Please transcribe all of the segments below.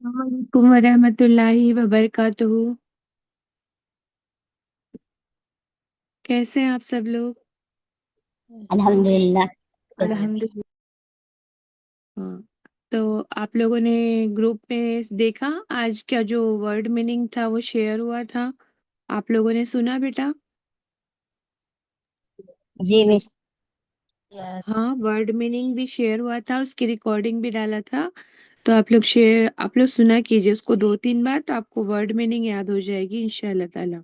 वालेकुम वरहमतुल्लाहि वबरकातुहू। कैसे हैं आप सब लोग? अल्हम्दुलिल्लाह। अल्हम्दुलिल्लाह। हाँ, तो आप लोगों ने ग्रुप में देखा आज क्या जो वर्ड मीनिंग था वो शेयर हुआ था? आप लोगों ने सुना बेटा? जी मिस। हाँ, वर्ड मीनिंग भी शेयर हुआ था, उसकी रिकॉर्डिंग भी डाला था। तो आप लोग सुना कीजिए उसको 2-3 बार, तो आपको वर्ड मीनिंग याद हो जाएगी इंशाल्लाह ताला।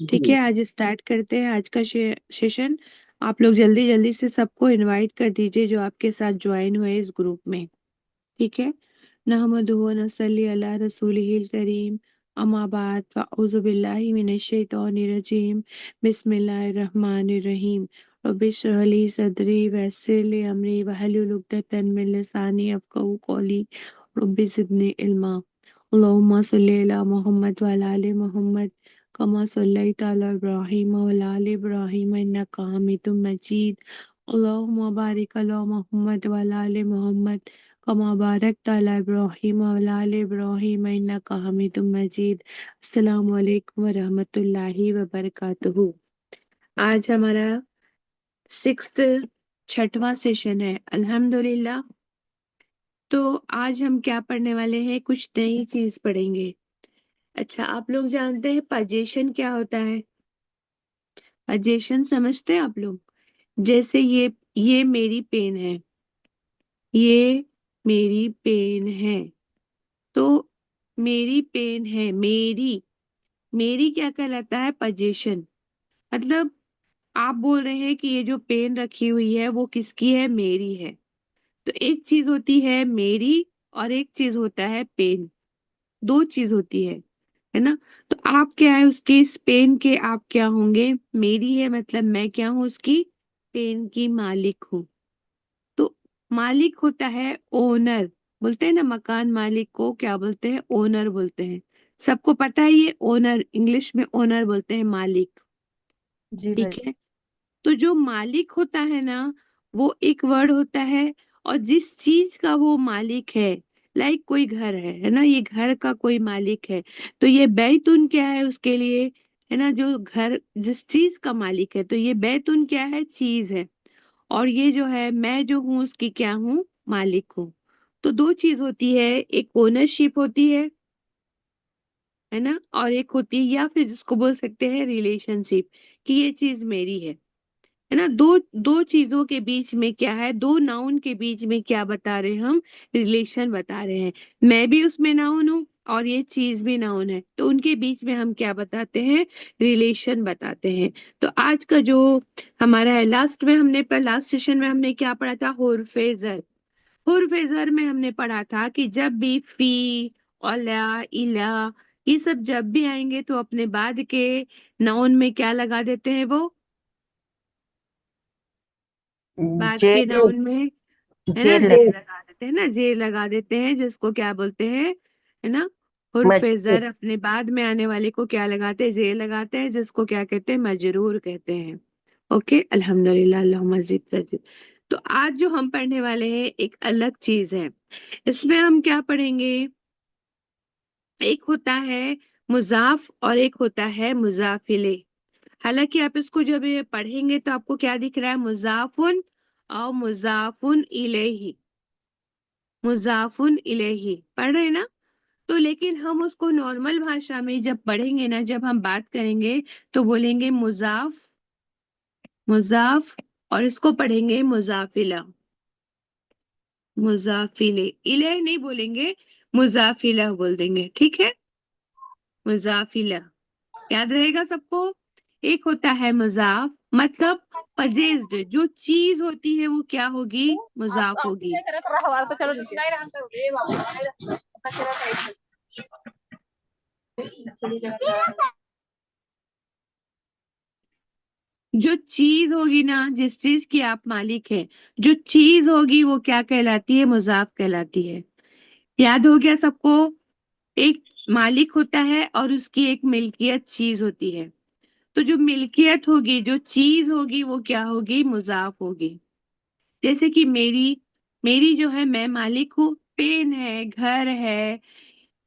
ठीक जी है, आज स्टार्ट करते हैं आज का सेशन। आप लोग जल्दी जल्दी से सबको इनवाइट कर दीजिए जो आपके साथ ज्वाइन हुए इस ग्रुप में। ठीक है। नहमदुहु व नसल्ली अला रसूलिहिल करीम। अम्मा बाद फ़अऊज़ु बिल्लाहि मिनश शैतानिर रजीम। बिस्मिल्लाहिर रहमानिर रहीम। रब्बि इश्रह ली सदरी व यस्सिर ली अमरी वहलुल उक़दतन मिन लिसानी यफ़क़हू क़ौली। रब्बि ज़िदनी इल्मा। अल्लाहुम्मा सल्लि अला मुहम्मद व अला आलि मुहम्मद कमा सल्लैता अला इब्राहीम व अला आलि इब्राहीम इन्नका हमीदुम मजीद। अल्लाहुम्मा बारिक अला मुहम्मद व अला आलि मुहम्मद कमा बारकता अला इब्राहीम व अला आलि इब्राहीम इन्नका हमीदुम मजीद। अस्सलामु अलैकुम व रहमतुल्लाहि व बरकातुहू। आज हमारा छठवां सेशन है अल्हम्दुलिल्लाह। तो आज हम क्या पढ़ने वाले हैं, कुछ नई चीज पढ़ेंगे। अच्छा, आप लोग जानते हैं पजेशन क्या होता है? पजेशन समझते हैं आप लोग? जैसे ये मेरी पेन है, ये मेरी पेन है। तो मेरी पेन है, मेरी मेरी क्या कहलाता है? पजेशन। मतलब आप बोल रहे हैं कि ये जो पेन रखी हुई है वो किसकी है? मेरी है। तो एक चीज होती है मेरी और एक चीज होता है पेन। दो चीज होती है ना? तो आप क्या है उसके, इस पेन के आप क्या होंगे? मेरी है मतलब मैं क्या हूँ? उसकी पेन की मालिक हूँ। तो मालिक होता है ओनर। बोलते हैं ना मकान मालिक को क्या बोलते हैं? ओनर बोलते हैं। सबको पता है ये ओनर, इंग्लिश में ओनर बोलते हैं मालिक। जी भाई। ठीक है। तो जो मालिक होता है ना, वो एक वर्ड होता है। और जिस चीज का वो मालिक है, लाइक कोई घर है ना, ये घर का कोई मालिक है। तो ये बैतून क्या है उसके लिए? है ना, जो घर जिस चीज का मालिक है, तो ये बैतून क्या है? चीज है। और ये जो है मैं जो हूँ उसकी क्या हूँ? मालिक हूँ। तो दो चीज होती है, एक ओनरशिप होती है ना, और एक होती है या फिर जिसको बोल सकते हैं रिलेशनशिप, कि ये चीज मेरी है ना। दो दो चीजों के बीच में क्या है? दो नाउन के बीच में क्या बता रहे हैं हम? रिलेशन बता रहे हैं। मैं भी उसमें नाउन हूँ और ये चीज भी नाउन है, तो उनके बीच में हम क्या बताते हैं? रिलेशन बताते हैं। तो आज का जो हमारा है, लास्ट सेशन में हमने क्या पढ़ा था? हुर्फे-ज़र। हुर्फे-ज़र में हमने पढ़ा था कि जब भी फी, औला, इला, ये सब जब भी आएंगे तो अपने बाद के नाउन में क्या लगा देते हैं? वो बाद जे के नाउन में, है ना, जेल जे लगा देते हैं ना, जे लगा देते हैं, जिसको क्या बोलते हैं? है ना, मजबूर। हुर्फे-ज़र अपने बाद में आने वाले को क्या लगाते हैं? जे लगाते हैं, जिसको क्या कहते हैं? मजरूर कहते हैं। ओके, अल्हम्दुलिल्लाह, अल्लाहुम्मा ज़िद फ़ज़िद। तो आज जो हम पढ़ने वाले हैं एक अलग चीज है। इसमें हम क्या पढ़ेंगे? एक होता है मुजाफ और एक होता है मुजाफिले। हालांकि आप इसको जब ये पढ़ेंगे तो आपको क्या दिख रहा है? मुजाफुन और मुजाफुन इलेही। मुजाफुन इलेही पढ़ रहे हैं ना? तो लेकिन हम उसको नॉर्मल भाषा में जब पढ़ेंगे ना, जब हम बात करेंगे, तो बोलेंगे मुजाफ, मुजाफ, और इसको पढ़ेंगे मुजाफिला, मुजाफिले। इले नहीं बोलेंगे, मुजाफिला बोल देंगे। ठीक है, मुजाफिला याद रहेगा सबको। एक होता है मुजाफ, मतलब पजेस्ड, जो चीज होती है वो क्या होगी? मुजाफ होगी। जो चीज होगी ना, जिस चीज की आप मालिक हैं, जो चीज होगी वो क्या कहलाती है? मुजाफ कहलाती है। याद हो गया सबको? एक मालिक होता है और उसकी एक मिल्कियत चीज होती है। तो जो मिल्कियत होगी, जो चीज होगी, वो क्या होगी? मुजाफ होगी। जैसे कि मेरी, मेरी जो है मैं मालिक हूँ, पेन है, घर है,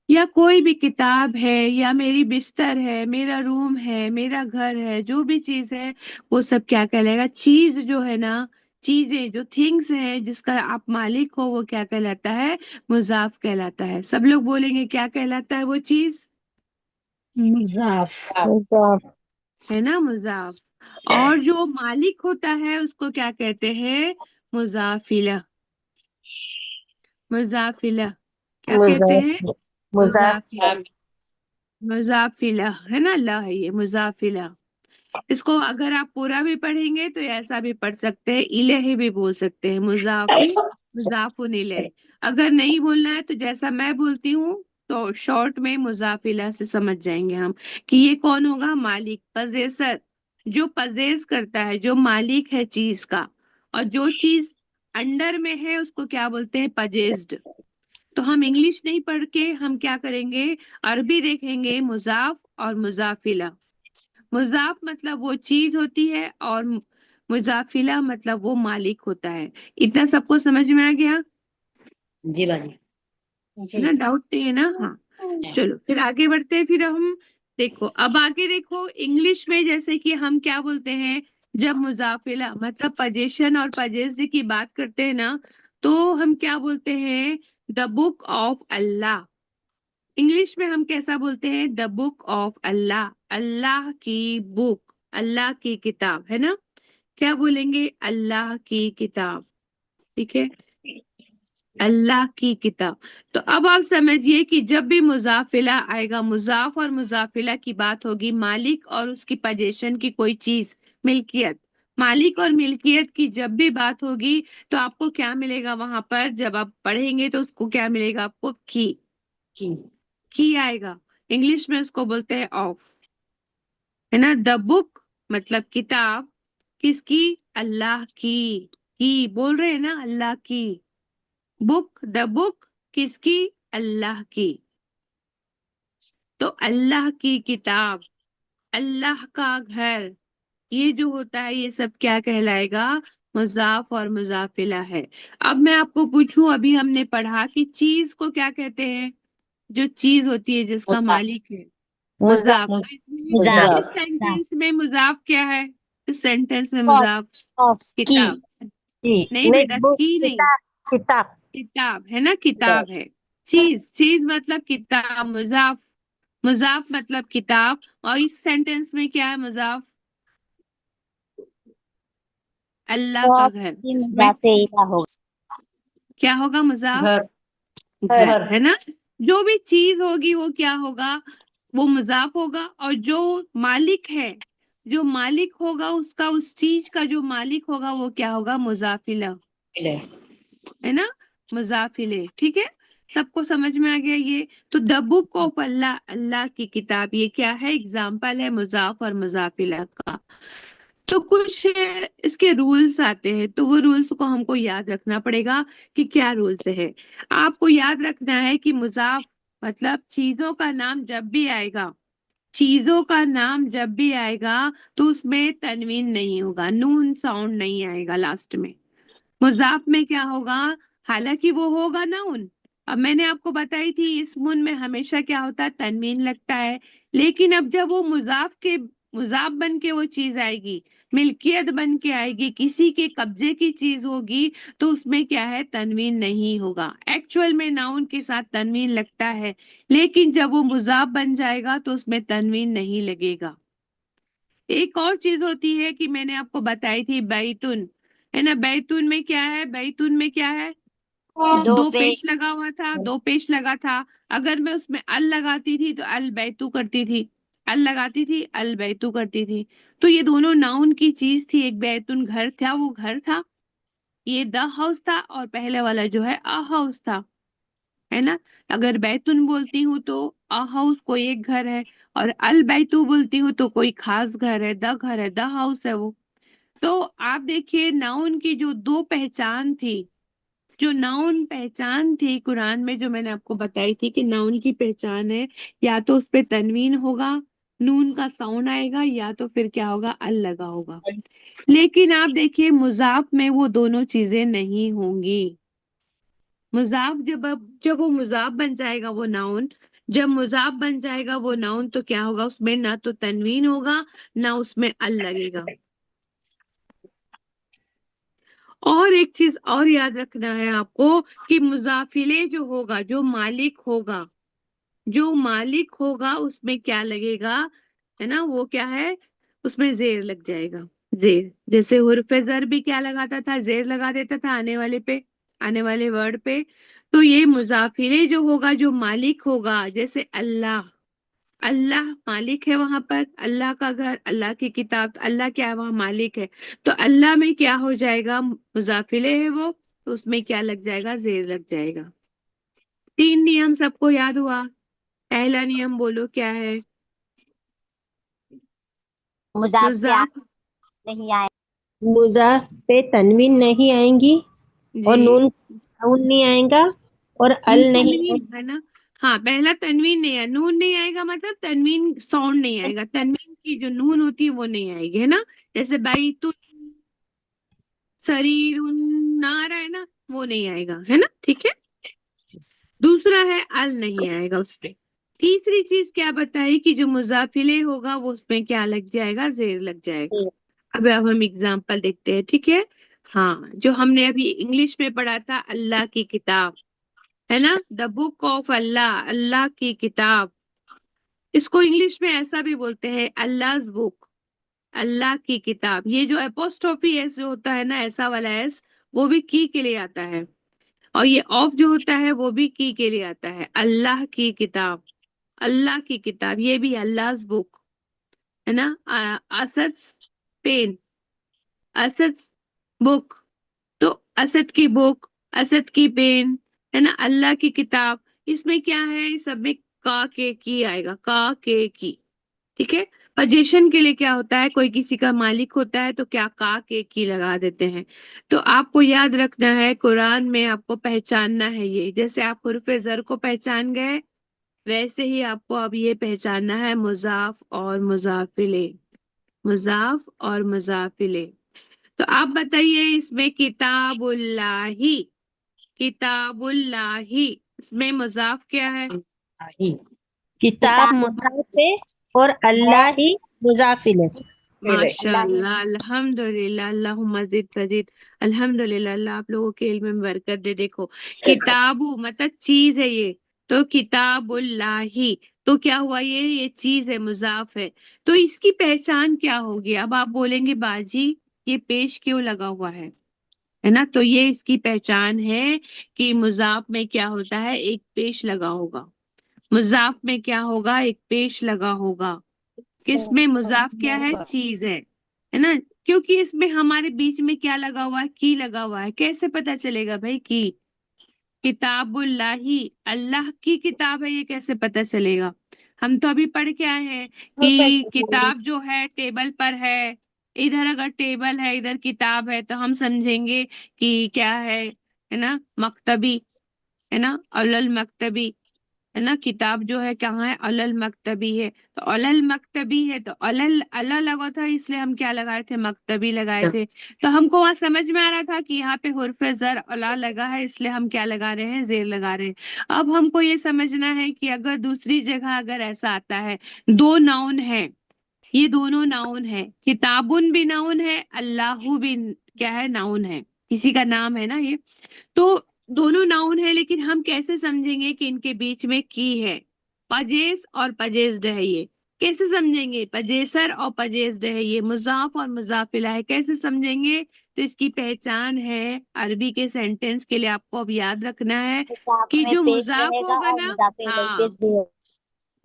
या कोई भी किताब है, या मेरी बिस्तर है, मेरा रूम है, मेरा घर है, जो भी चीज है वो सब क्या कहलाएगा? चीज जो है ना, चीजें जो थिंग्स है जिसका आप मालिक हो, वो क्या कहलाता है? मुजाफ कहलाता है। सब लोग बोलेंगे क्या कहलाता है वो चीज? मुजाफ। मुजाफ। है ना, मुजाफ। और जो मालिक होता है उसको क्या कहते हैं? मुजाफिला। मुजाफिला। क्या कहते हैं? मुजाफ। मुजाफ। मुजाफिला। मुजाफिला है ना, ला है ये, मुजाफिला। इसको अगर आप पूरा भी पढ़ेंगे तो ऐसा भी पढ़ सकते हैं, इलेही भी बोल सकते हैं, मुजाफी, मुजाफुन इलेह। अगर नहीं बोलना है तो जैसा मैं बोलती हूँ, तो शॉर्ट में मुजाफिला से समझ जाएंगे हम कि ये कौन होगा? मालिक, पजेसर। जो पजेस करता है, जो मालिक है चीज का। और जो चीज अंडर में है उसको क्या बोलते हैं? पजेस्ड। तो हम इंग्लिश नहीं पढ़ के हम क्या करेंगे? अरबी देखेंगे, मुजाफ और मुजाफिला। मुजाफ मतलब वो चीज होती है, और मुजाफिला मतलब वो मालिक होता है। इतना सबको समझ में आ गया? जी बाजी। है ना, डाउट नहीं है ना? हाँ। चलो फिर आगे बढ़ते हैं। फिर हम देखो, अब आगे देखो, इंग्लिश में जैसे कि हम क्या बोलते हैं? जब मुजाफिला मतलब पजेशन और पजेस्ड की बात करते हैं ना, तो हम क्या बोलते हैं? The book of Allah. English में हम कैसा बोलते हैं? द बुक ऑफ अल्लाह। अल्लाह की बुक, अल्लाह की किताब, है ना? क्या बोलेंगे? अल्लाह की किताब। ठीक है, अल्लाह की किताब। तो अब आप समझिए कि जब भी मुजाफिला आएगा, मुजाफ और मुजाफिला की बात होगी, मालिक और उसकी पजेशन की कोई चीज, मिल्कियत, मालिक और मिल्कियत की जब भी बात होगी, तो आपको क्या मिलेगा वहां पर? जब आप पढ़ेंगे तो उसको क्या मिलेगा आपको? जी। की आएगा। इंग्लिश में उसको बोलते हैं ऑफ। है ना, द बुक मतलब किताब, किसकी? अल्लाह की बोल रहे हैं ना, अल्लाह की। बुक, द बुक किसकी? अल्लाह की। तो अल्लाह की किताब, अल्लाह का घर, ये जो होता है ये सब क्या कहलाएगा? मुजाफ और मुजाफिला है। अब मैं आपको पूछूं, अभी हमने पढ़ा कि चीज को क्या कहते हैं? जो चीज होती है जिसका मालिक है, मुजाफ। मुजाफ। तो इसमें मुजाफ। इस सेंटेंस में मुजाफ क्या है? इस सेंटेंस में ऑफ। मुजाफ ऑफ की। किताब। की। नहीं नहीं, बेटा, बुक की नहीं, किताब। किताब। किताब है ना, किताब है। चीज, चीज मतलब किताब, मुजाफ, मुजाफ मतलब किताब। और इस सेंटेंस में क्या है? मुजाफ, अल्लाह का ऑफ घर। की इसमें मुजाफे इला होगा। क्या होगा? मुजाफ, घर। घर, घर। है ना? जो भी चीज होगी वो क्या होगा? वो मुजाफ होगा। और जो मालिक है, जो मालिक होगा उसका, उस चीज का जो मालिक होगा वो क्या होगा? मुजाफिला। ले। है ना, मुजाफिले। ठीक है, सबको समझ में आ गया ये? तो द बुक ऑफ अल्लाह, अल्लाह की किताब, ये क्या है? एग्जाम्पल है मुजाफ और मुजाफिला का। तो कुछ इसके रूल्स आते हैं, तो वो रूल्स को हमको याद रखना पड़ेगा कि क्या रूल्स है। आपको याद रखना है कि मुजाफ मतलब चीजों का नाम जब भी आएगा, चीजों का नाम जब भी आएगा, तो उसमें तनवीन नहीं होगा, नून साउंड नहीं आएगा लास्ट में। मुजाफ में क्या होगा? हालांकि वो होगा नाउन। अब मैंने आपको बताई थी, इसमुन में हमेशा क्या होता है? तनवीन लगता है। लेकिन अब जब वो मुजाफ बन के वो चीज आएगी, मिल्कियत बन के आएगी, किसी के कब्जे की चीज होगी, तो उसमें क्या है? तनवीन नहीं होगा। एक्चुअल में नाउन के साथ तनवीन लगता है, लेकिन जब वो मुजाफ बन जाएगा तो उसमें तनवीन नहीं लगेगा। एक और चीज होती है कि मैंने आपको बताई थी, बैतुन। है ना, बैतून में क्या है? बैतून में क्या है? दो दो पेश पेज। लगा हुआ था, दो पेश लगा था। अगर मैं उसमें अल लगाती थी तो अल बैतू करती थी, अल लगाती थी अल बैतू करती थी। तो ये दोनों नाउन की चीज थी। एक बैतून घर था, वो घर था, ये द हाउस था, और पहले वाला जो है अ हाउस था। है ना, अगर बैतून बोलती हूँ तो अ हाउस कोई एक घर है, और अल बैतू बोलती हूँ तो कोई खास घर है, द घर है, द हाउस है वो। तो आप देखिए, नाउन की जो दो पहचान थी, जो नाउन पहचान थी कुरान में, जो मैंने आपको बताई थी कि नाउन की पहचान है, या तो उस पे तनवीन होगा, नून का साउंड आएगा, या तो फिर क्या होगा? अल लगा होगा। लेकिन आप देखिए मुजाफ में वो दोनों चीजें नहीं होंगी। मुजाफ जब वो मुजाफ बन जाएगा वो नाउन, जब मुजाफ बन जाएगा वो नाउन, तो क्या होगा उसमें, ना तो तनवीन होगा ना उसमें अल लगेगा। और एक चीज और याद रखना है आपको कि मुजाफिले जो होगा, जो मालिक होगा, जो मालिक होगा उसमें क्या लगेगा, है ना, वो क्या है, उसमें जेर लग जाएगा। जेर, जैसे हुर्फ जर भी क्या लगाता था, जेर लगा देता था आने वाले पे, आने वाले वर्ड पे। तो ये मुजाफिले जो होगा, जो मालिक होगा, जैसे अल्लाह, अल्लाह मालिक है वहां पर, अल्लाह का घर, अल्लाह की किताब, तो अल्लाह क्या है वहां मालिक है। तो अल्लाह में क्या हो जाएगा, मुजाफिले है वो, तो उसमें क्या लग जाएगा, जेर लग जाएगा। 3 नियम सबको याद हुआ। पहला नियम बोलो क्या है, मुजाफ पे आ मुजाफ। नहीं आए। मुजाफ पे तनवीन नहीं आएंगी और जी, नून नहीं आएगा और अल नहीं तनवीन है ना। हाँ, पहला तनवीन नहीं है, नून नहीं आएगा, मतलब तनवीन साउंड नहीं आएगा, तनवीन की जो नून होती है वो नहीं आएगी, है ना। जैसे बैतुल, शरीरुन, नारा है ना, वो नहीं आएगा, है ना, ठीक है। दूसरा है अल नहीं आएगा उसपे। तीसरी चीज क्या बताई कि जो मुजाफिले होगा वो उसमें क्या लग जाएगा, जेर लग जाएगा। अब हम एग्जाम्पल देखते हैं, ठीक है। हाँ, जो हमने अभी इंग्लिश में पढ़ा था, अल्लाह की किताब, है ना, द बुक ऑफ अल्लाह, अल्लाह की किताब। इसको इंग्लिश में ऐसा भी बोलते हैं, अल्लाह's बुक, अल्लाह की किताब। ये जो एपोस्ट्रोफी एस जो होता है ना, ऐसा वाला एस, वो भी की के लिए आता है। और ये ऑफ जो होता है वो भी की के लिए आता है, अल्लाह की किताब, अल्लाह की किताब, ये भी अल्लाह's बुक, है ना। असद पेन, असद बुक, तो असद की बुक, असद की पेन, है ना, अल्लाह की किताब। इसमें क्या है, इस सब में का के की आएगा, का के की, ठीक है। पोजीशन के लिए क्या होता है, कोई किसी का मालिक होता है तो क्या का के की लगा देते हैं। तो आपको याद रखना है, कुरान में आपको पहचानना है ये, जैसे आप हुर्फ जर को पहचान गए, वैसे ही आपको अब ये पहचानना है मुजाफ और मुजाफिले, मुजाफ और मुजाफिले। तो आप बताइए, इसमें किताबुल्लाही, किताबुल्लाही, इसमें मुजाफ क्या है। ही। किताब किताब मुजाफ है और है अल्लाह ही मुजाफिल है। अल्लाह ही। माशाल्लाह, अल्हम्दुलिल्लाह, अल्लाहुम्मा ज़िद फज़िद। अल्हम्दुलिल्लाह, अल्लाह आप लोगों के इल्म में बरकत दे। देखो, किताबु मतलब चीज है ये, तो किताबुल्लाही, तो क्या हुआ, ये चीज है, मुजाफ है। तो इसकी पहचान क्या होगी, अब आप बोलेंगे बाजी ये पेश क्यों लगा हुआ है ना। तो ये इसकी पहचान है कि मुजाफ में क्या होता है, एक पेश लगा होगा। मुजाफ में क्या होगा, एक पेश लगा होगा। किसमें, मुजाफ क्या है, चीज है ना। क्योंकि इसमें हमारे बीच में क्या लगा हुआ है, की लगा हुआ है, कैसे पता चलेगा भाई की, किताबुल्लाही, अल्लाह की किताब है, ये कैसे पता चलेगा। हम तो अभी पढ़ के आए हैं कि किताब जो है टेबल पर है, इधर अगर टेबल है इधर किताब है तो हम समझेंगे कि क्या है ना, मकतबी, है ना, अलल मकतबी, है ना। किताब जो है कहाँ है, अलल मकतबी है, तो अलल मकतबी है, तो अलल अला लगा था इसलिए हम क्या लगाए थे, मकतबी लगाए थे। तो हमको वहां समझ में आ रहा था कि यहाँ पे हुर्फ जर अला लगा है, इसलिए हम क्या लगा रहे हैं, जेर लगा रहे हैं। अब हमको ये समझना है कि अगर दूसरी जगह अगर ऐसा आता है, दो नाउन है, ये दोनों नाउन है, किताबुन भी नाउन है, अल्लाहु भी क्या है, नाउन है, किसी का नाम है ना ये। तो दोनों नाउन है, लेकिन हम कैसे समझेंगे कि इनके बीच में की है, पजेस और पजेस्ड है, ये कैसे समझेंगे, पजेसर और पजेस्ड है, ये मुजाफ और मुजाफिला है, कैसे समझेंगे। तो इसकी पहचान है, अरबी के सेंटेंस के लिए आपको अब याद रखना है किताब कि में जो पेश मुजाफ रहेगा होगा और ना, मुजाफिर में हाँ, पेश भी है।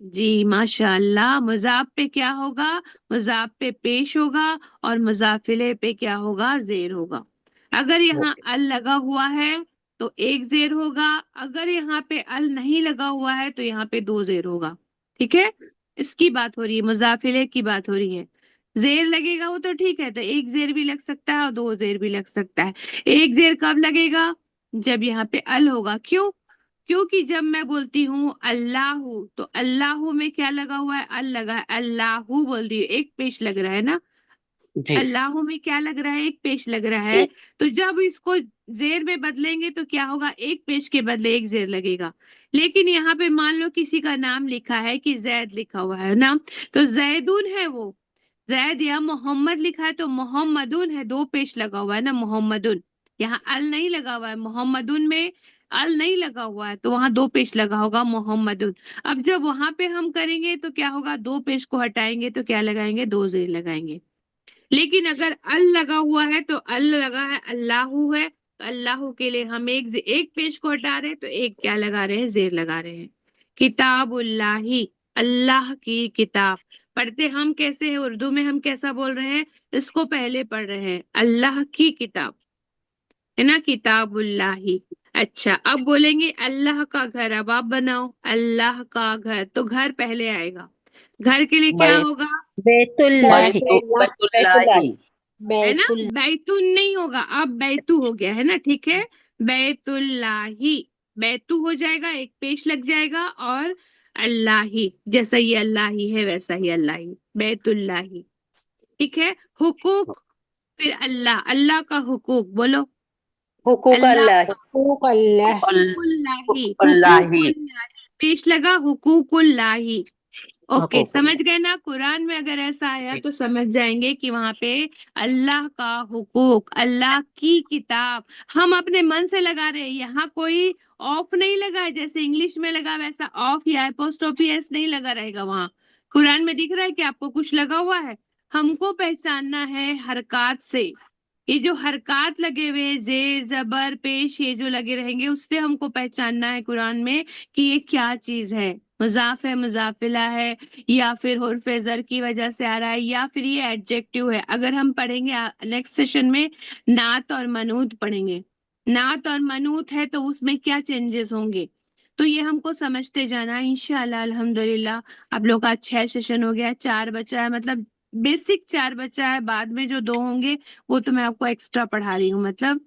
जी माशाअल्लाह, मुजाफ पे क्या होगा, मुजाफ पे पेश होगा, और मुजाफिले पे क्या होगा, जेर होगा। अगर यहाँ अल लगा हुआ है तो एक जेर होगा, अगर यहाँ पे अल नहीं लगा हुआ है तो यहाँ पे दो जेर होगा, ठीक है। इसकी बात हो रही है, मुजाफिले की बात हो रही है। जेर लगेगा वो तो ठीक है, तो एक जेर भी लग सकता है और दो जेर भी लग सकता है। एक जेर कब लगेगा, जब यहाँ पे अल होगा। क्यों, क्योंकि जब मैं बोलती हूँ अल्लाहू, तो अल्लाहू में क्या लगा हुआ है, अल लगा है, अल्लाहू बोल रही हूँ, एक पेश लग रहा है ना। जी अल्लाह में क्या लग रहा है, एक पेश लग रहा है। तो जब इसको जेर में बदलेंगे तो क्या होगा, एक पेश के बदले एक जेर लगेगा। लेकिन यहाँ पे मान लो किसी का नाम लिखा है कि जैद लिखा हुआ है ना, तो जैदुन है वो, जैद या मोहम्मद लिखा है तो मोहम्मदुन है, दो पेश लगा हुआ है ना, मोहम्मदुन। यहाँ अल नहीं लगा हुआ है, मोहम्मदुन में अल नहीं लगा हुआ है, तो वहां दो पेश लगा होगा, मोहम्मदुन। अब जब वहां पे हम करेंगे तो क्या होगा, दो पेश को हटाएंगे तो क्या लगाएंगे, दो जेर लगाएंगे। लेकिन अगर अल लगा हुआ है तो अल लगा है, अल्लाहू है तो अल्लाह के लिए हम एक पेश को हटा रहे हैं तो एक क्या लगा रहे हैं, जेर लगा रहे हैं। किताबुल्लाही, अल्लाह की किताब। पढ़ते हम कैसे हैं, उर्दू में हम कैसा बोल रहे हैं, इसको पहले पढ़ रहे हैं, अल्लाह की किताब, है ना, किताबुल्लाही। अच्छा, अब बोलेंगे अल्लाह का घर, अब आप बनाओ अल्लाह का घर, तो घर पहले आएगा। घर के लिए क्या बै होगा, बैतुल्लाही। बैतुल्लाही। है ना, बैतुल बैतुन नहीं होगा, अब बैतू हो गया है ना, ठीक है। बैतुल्लाही, बैतू हो जाएगा, एक पेश लग जाएगा, और अल्लाही, जैसा ये अल्लाही है वैसा ही अल्लाही, बैतुल्लाही। ठीक है। हुकूक, फिर अल्लाह, अल्लाह का हुकूक बोलो, हुकूक अल्लाह अल्लाह। का हुकूक अल्लाह। हुकूकुल्लाही, अल्लाही। हुकूकुल्लाही पेश लगा, हुकूकुल्लाही। ओके, हुकूक समझ गए ना, कुरान में अगर ऐसा आया तो समझ जाएंगे कि वहां पे अल्लाह का हुकूक, अल्लाह की किताब, हम अपने मन से लगा रहे हैं, यहाँ कोई ऑफ नहीं लगा है जैसे इंग्लिश में लगा वैसा ऑफ या एपोस्ट्रोफी एस नहीं लगा रहेगा वहां। कुरान में दिख रहा है कि आपको कुछ लगा हुआ है, हमको पहचानना है हरकत से। ये जो हरकत लगे हुए हैं, जे जबर पेश, ये जो लगे रहेंगे उससे हमको पहचानना है कुरान में कि ये क्या चीज है, मुजाफ है, मुजाफिला है, या फिर हुर्फ जर की वजह से आ रहा है, या फिर ये एडजेक्टिव है। अगर हम पढ़ेंगे नेक्स्ट सेशन में नात और मनूत पढ़ेंगे, नात और मनूत है तो उसमें क्या चेंजेस होंगे, तो ये हमको समझते जाना है इंशाल्लाह। अल्हम्दुलिल्लाह आप लोग का 6 सेशन हो गया, 4 बचा है, मतलब बेसिक 4 बचा है, बाद में जो 2 होंगे वो तो मैं आपको एक्स्ट्रा पढ़ा रही हूँ, मतलब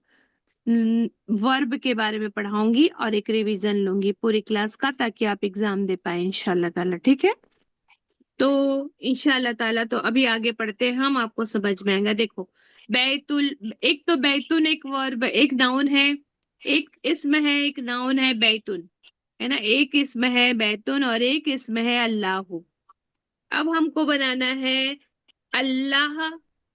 वर्ब के बारे में पढ़ाऊंगी और एक रिवीजन लूंगी पूरी क्लास का, ताकि आप एग्जाम दे पाए इंशाल्लाह ताला, ठीक है। तो इंशाल्लाह ताला तो अभी आगे पढ़ते हैं हम, आपको समझ में आएगा। देखो, बैतुल, एक तो बैतुन एक वर्ब, एक नाउन है, एक इसम है, एक नाउन है बैतुन, है ना, एक इसम है बैतुन और एक इसम है अल्लाह। अब हमको बनाना है अल्लाह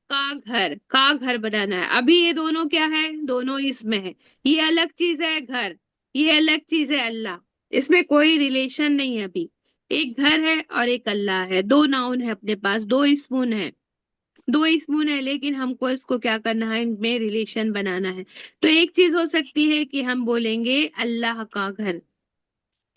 का घर बनाना है। अभी ये दोनों क्या है, दोनों इसमें है, ये अलग चीज है घर, ये अलग चीज है अल्लाह, इसमें कोई रिलेशन नहीं है अभी। एक घर है और एक अल्लाह है, दो नाउन है अपने पास, दो इसमून है, दो इसमून है, लेकिन हमको इसको क्या करना है, इनमें रिलेशन बनाना है। तो एक चीज हो सकती है कि हम बोलेंगे अल्लाह का घर,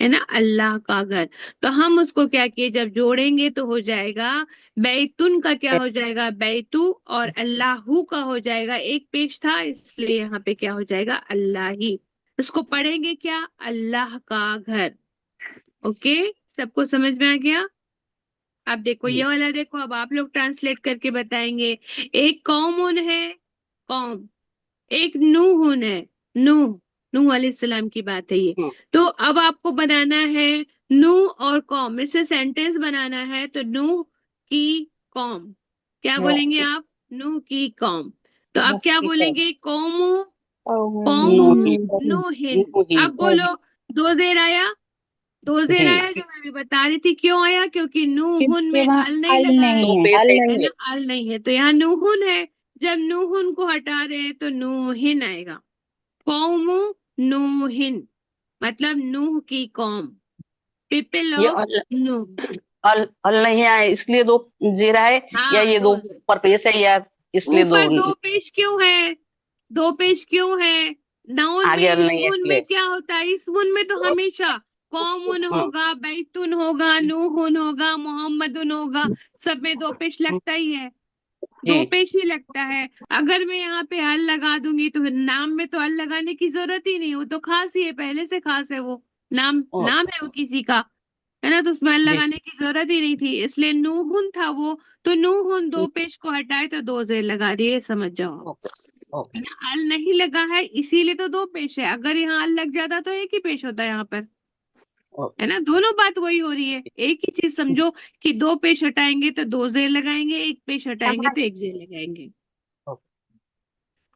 है ना, अल्लाह का घर। तो हम उसको क्या किए, जब जोड़ेंगे तो हो जाएगा, बैतुन का क्या हो जाएगा, बैतु, और अल्लाहू का हो जाएगा, एक पेश था इसलिए यहाँ पे क्या हो जाएगा, अल्लाही। इसको पढ़ेंगे क्या, अल्लाह का घर। ओके, सबको समझ में आ गया। अब देखो ये वाला, देखो अब आप लोग ट्रांसलेट करके बताएंगे। एक कौमुन है, कौम, एक नूहुन है, नूह, नूह अलैहिस्सलाम की बात है ये। तो अब आपको बनाना है नूह और कौम, इससे सेंटेंस बनाना है, तो नूह की कौम, क्या बोलेंगे आप, नूह की कौम। तो अब क्या बोलेंगे, कौमु, कौमु नूहिन। नूही। अब बोलो, दो जेर आया, दो जेर जी। आया, जो मैं भी बता रही थी, क्यों आया, क्योंकि नूहुन क्योंकि में वहाँ अल नहीं अल लगा नहीं दो है। पेश अल है नहीं ना, अल नहीं है, तो यहाँ नूहुन है। जब नूहुन को हटा रहे हैं तो नूहिन आएगा, कौमु नूहिन, मतलब नूह की कौम, पीपल ये ऑफ नूह। अल नहीं आए इसलिए दो जीरा है, या हाँ, ये दो दो, पर पेश है, या इसलिए दो ऊपर दो पेश क्यों है, दो पेश क्यों है, नाउन में आगे अल नहीं है इसमुन में इसलिए। क्या होता है, इसमुन में तो हमेशा कौमुन हम्म। होगा, बैतुन होगा, नूहुन होगा, मोहम्मदुन होगा, सब में दो पेश लगता ही है, जी दो पेश ही लगता है। अगर मैं यहाँ पे अल लगा दूंगी तो फिर नाम में तो अल लगाने की जरूरत ही नहीं, वो तो खास ही है, पहले से खास है वो, नाम नाम है वो किसी का, है ना, तो उसमें अल जी। लगाने की जरूरत ही नहीं थी, इसलिए नूहुन था वो। तो नूहुन दो पेश को हटाए तो दो जेर लगा दिए, समझ जाओ आप। ओके है ओके। ना, अल नहीं लगा है इसीलिए तो दो पेश है, अगर यहाँ अल लग जाता तो एक ही पेश होता है यहाँ पर, है ना, दोनों बात वही हो रही है। एक ही चीज समझो कि दो पेश हटाएंगे तो दो जेर लगाएंगे, एक पेश हटाएंगे तो एक जेर लगाएंगे।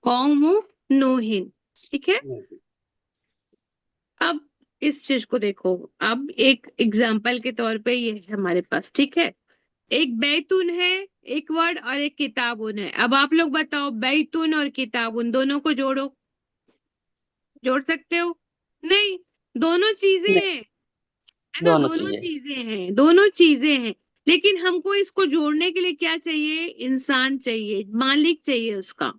कौम नूहिन, ठीक है। अब इस चीज को देखो, अब एक एग्जाम्पल के तौर पे ये है हमारे पास, ठीक है। एक बैतून है एक वर्ड और एक किताबुन है। अब आप लोग बताओ बैतून और किताबुन दोनों को जोड़ो, जोड़ सकते हो? नहीं, दोनों चीजें नहीं, हैं, है ना, दोनों दोनों चीजें। चीजें हैं, दोनों चीजें हैं। लेकिन हमको इसको जोड़ने के लिए क्या चाहिए? इंसान चाहिए, मालिक चाहिए उसका,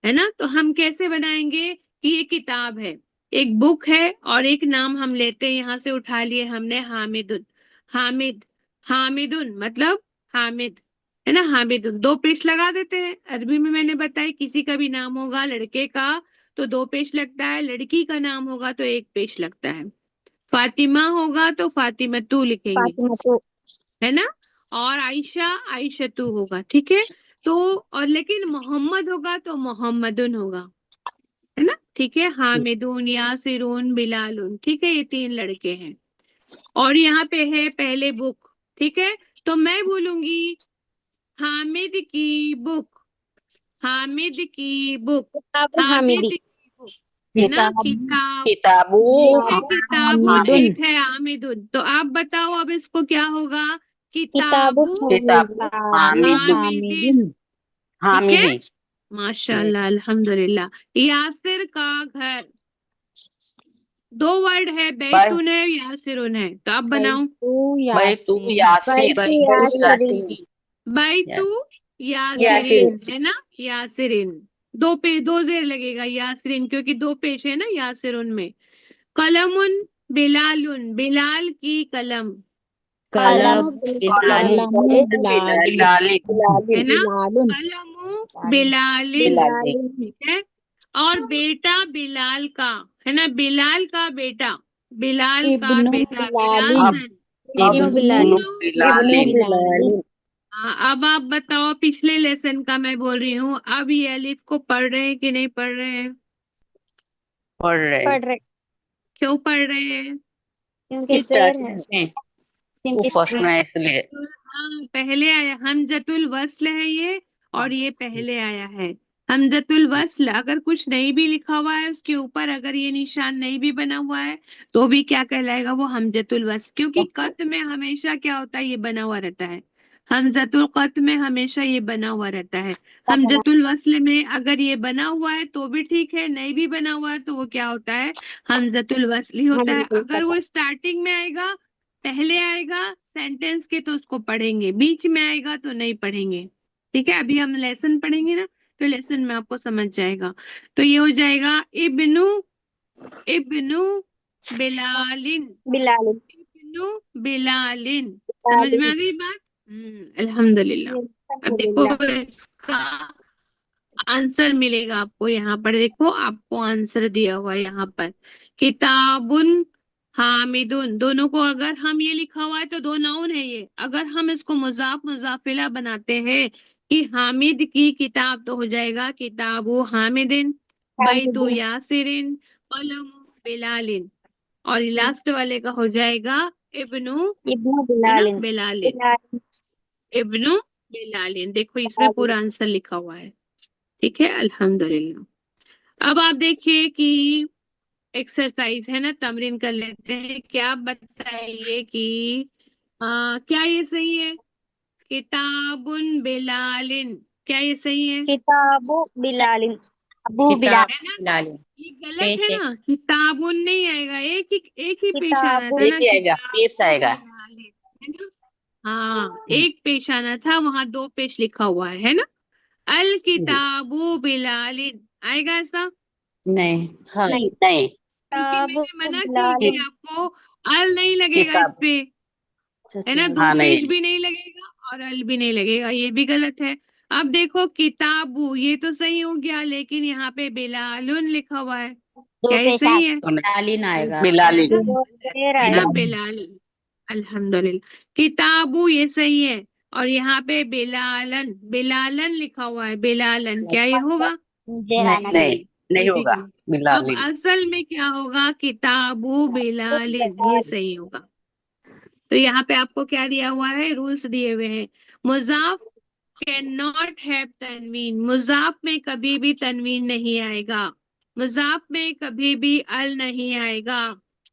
है ना। तो हम कैसे बनाएंगे कि ये किताब है, एक बुक है, और एक नाम हम लेते हैं, यहाँ से उठा लिए हमने हामिदुन। हामिद, हामिदुन मतलब हामिद, है ना, हामिदुन। दो पेश लगा देते हैं। अरबी में मैंने बताया किसी का भी नाम होगा लड़के का तो दो पेश लगता है, लड़की का नाम होगा तो एक पेश लगता है। फातिमा होगा तो फातिमा तू लिखेंगे, फातिमा तो है ना। और आयशा आयशतु होगा, ठीक है। तो और लेकिन मोहम्मद होगा तो मोहम्मदुन होगा, है ना, ठीक है। हामिदुन, यासिरून, बिलालुन, ठीक है, ये तीन लड़के हैं। और यहाँ पे है पहले बुक, ठीक है। तो मैं बोलूंगी हामिद की बुक, हामिद की बुक, किताब हामिद हामिदी। की बुक, है ना। किताब किताब, किताबू एक है किताब किताबुन, हामिदुन। एक है आमिदुन। तो आप बताओ अब इसको क्या होगा? किताब किताबु किताबू हामिदू हामिदिन, ठीक है। हामिदी। माशाल्लाह, अल्हम्दुलिल्लाह। यासिर का घर, दो वर्ड है, बै बैतून है, यासिरुन है। तो आप बनाओ बैतू बैतू यासीन। यासिर। बैतु यासरीन। बैतू यासरीन। यासिरिन, है ना, यासिरिन। दो जेर लगेगा यासिरिन, क्योंकि दो पेश है ना यासिरुन में। कलमुन बिलालुन, बिलाल की कलम, कलम कलम बिलालिन। बिलालिन। बिलाली है ना। बिलालुन। कलमु बिलालिन, बिलाली। ठीक है। और बेटा बिलाल का, है ना, बिलाल का बेटा, बिलाल का इब्नु बेटा बिलालिन। अब बिलासन, अब इब्नु बिलाल। इब्नु इब्नु बिलालिन। बिलालिन। हाँ, अब आप बताओ, पिछले लेसन का मैं बोल रही हूँ, अब ये अलिफ को पढ़ रहे हैं कि नहीं पढ़ रहे हैं? पढ़ रहे पढ़ रहे क्यों पढ़ रहे हैं? क्योंकि सर है। हैं, वो सिंपल फर्स्ट में है इसलिए। हाँ, पहले आया, हमजतुल वस्ल है ये, और ये पहले आया है। हमजतुल वस्ल अगर कुछ नहीं भी लिखा हुआ है उसके ऊपर, अगर ये निशान नहीं भी बना हुआ है तो भी क्या कहलाएगा? वो हमजतुल वस्ल, क्योंकि कत में हमेशा क्या होता है? ये बना हुआ रहता है। हमजतुल कत में हमेशा ये बना हुआ रहता है। हमजतुल वस्ल में अगर ये बना हुआ है तो भी ठीक है, नहीं भी बना हुआ है तो वो क्या होता है? हमजतुल वस्ल ही होता है। अगर वो स्टार्टिंग में आएगा, पहले आएगा सेंटेंस के, तो उसको पढ़ेंगे, बीच में आएगा तो नहीं पढ़ेंगे, ठीक है। अभी हम लेसन पढ़ेंगे ना, तो लेसन में आपको समझ जाएगा। तो ये हो जाएगा इब्नु, इब्नु बिलालिन, बिलालिन। इब्नु बिलालिन। समझ में आ गई बात? अल्हम्दुलिल्लाह। अब देखो अल्हम्दुलिल्लाह। इसका आंसर मिलेगा आपको, यहाँ पर देखो आपको आंसर दिया हुआ है यहाँ पर। किताबुन हामिदुन, दोनों को अगर हम ये लिखा हुआ है तो दो नाउन है ये। अगर हम इसको मुजाफ मुजाफिला बनाते हैं कि हामिद की किताब, तो हो जाएगा किताबु हामिदिन, बैतु हामिदी। यासिरिन, कलमु बिलालिन। और लास्ट वाले का हो जाएगा इब्नु, इब्नु है ना, बिलालिन। बिलालिन, बिलालिन। इब्नु बिलालिन। देखो इसमें पूरा आंसर लिखा हुआ है, ठीक है, अल्हम्दुलिल्लाह। अब आप देखिए कि एक्सरसाइज है ना, तमरीन कर लेते हैं। क्या आप बताइए कि क्या ये सही है? किताबुन बिलालिन, क्या ये सही है? किताबु बिलालिन। अबू किताब बिलाल। है ना, बिलालिन। ये गलत है पेश है। ना, किताबुन नहीं आएगा, एक ही पेश आना किताबु था एक ना, ही आएगा, पेश किताबु आएगा। बिलालिन, है ना। हाँ, एक पेश आना था, वहां दो पेश लिखा हुआ है ना। अल किताबु बिलालिन आएगा ऐसा? नहीं। हाँ नहीं। नहीं। क्योंकि किताबु मैंने मना क्यों बिलालिन। किया आपको? अल नहीं लगेगा इस किताब। पे, है ना, दो हाँ नहीं। पेश भी नहीं लगेगा और अल भी नहीं लगेगा, ये भी गलत है। अब देखो किताबु, ये तो सही हो गया, लेकिन यहाँ पे बिलालुन लिखा हुआ है, दो क्या ये पेशाब। सही है? तो नहीं। बिलालिन आएगा। बिलाली। है दो शेर ना, आएगा। बिलालुन। अल्हम्दुलिल्लाह, किताबु ये सही है। और यहाँ पे बिलालन, बिलालन लिखा हुआ है, बिलालन, क्या ये होगा? जेर आना नहीं। चाहिए। नहीं। नहीं वेरी होगा, गुड। अब बिलालिन। असल में क्या होगा? किताबु बिलालिन, ये सही होगा। तो यहाँ पे आपको क्या दिया हुआ है? रूल्स दिए हुए हैं। मुजाफ कैन नॉट हैव तनवीन, मुजाफ में कभी भी तनवीन नहीं आएगा। मुजाफ में कभी भी अल नहीं आएगा।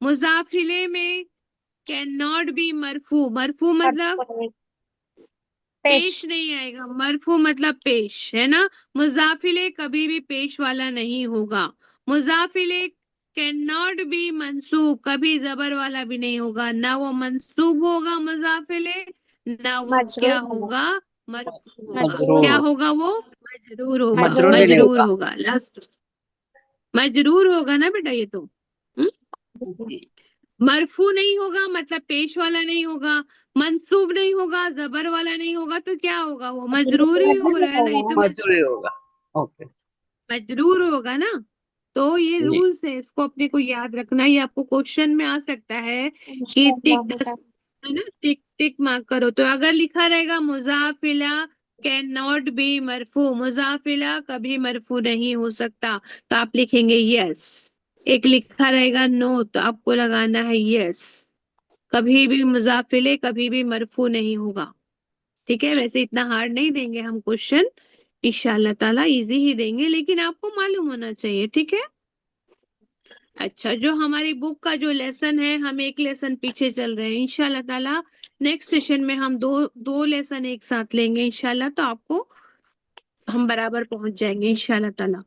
मुजाफिले में कैन नॉट बी मरफू, मरफू मतलब पेश। पेश नहीं आएगा, मरफू मतलब पेश, है ना। मुजाफिले कभी भी पेश वाला नहीं होगा। मुजाफिले कैन नॉट बी मंसूब, कभी जबर वाला भी नहीं होगा, ना वो मंसूब होगा मुजाफिले, ना वो क्या मजरूर होगा। होगा? मरफू होगा। मजरूर क्या हो, होगा वो? मजरूर होगा। मजरूर भी नहीं मजरूर होगा। होगा, लास्ट मजरूर होगा ना बेटा ये तो। हम्म? जी मरफू नहीं होगा मतलब पेश वाला नहीं होगा, मंसूब नहीं होगा, जबर वाला नहीं होगा, तो क्या होगा? वो मजरूर ही हो रहा है, नहीं तो मजरूर ही होगा। ओके। मजरूर होगा ना। तो ये जी रूल्स है, इसको अपने को याद रखना। ये आपको क्वेश्चन में आ सकता है कि इंशाल्लाह टिक बेटा। दस, है ना, टिक टिक मार्क करो। तो अगर लिखा रहेगा मुजाफिला कैन नॉट बी मरफू, मुजाफिला कभी मरफू नहीं हो सकता, तो आप लिखेंगे यस। एक लिखा रहेगा नो, तो आपको लगाना है यस। कभी भी मुजाफिले कभी भी मरफू नहीं होगा। ठीक है, वैसे इतना हार्ड नहीं देंगे हम क्वेश्चन, इंशाल्लाह ताला इजी ही देंगे, लेकिन आपको मालूम होना चाहिए। ठीक है। अच्छा, जो हमारी बुक का जो लेसन है, हम एक लेसन पीछे चल रहे हैं। इंशाल्लाह ताला नेक्स्ट सेशन में हम दो दो लेसन एक साथ लेंगे इंशाल्लाह, तो आपको हम बराबर पहुंच जाएंगे इंशाल्लाह ताला।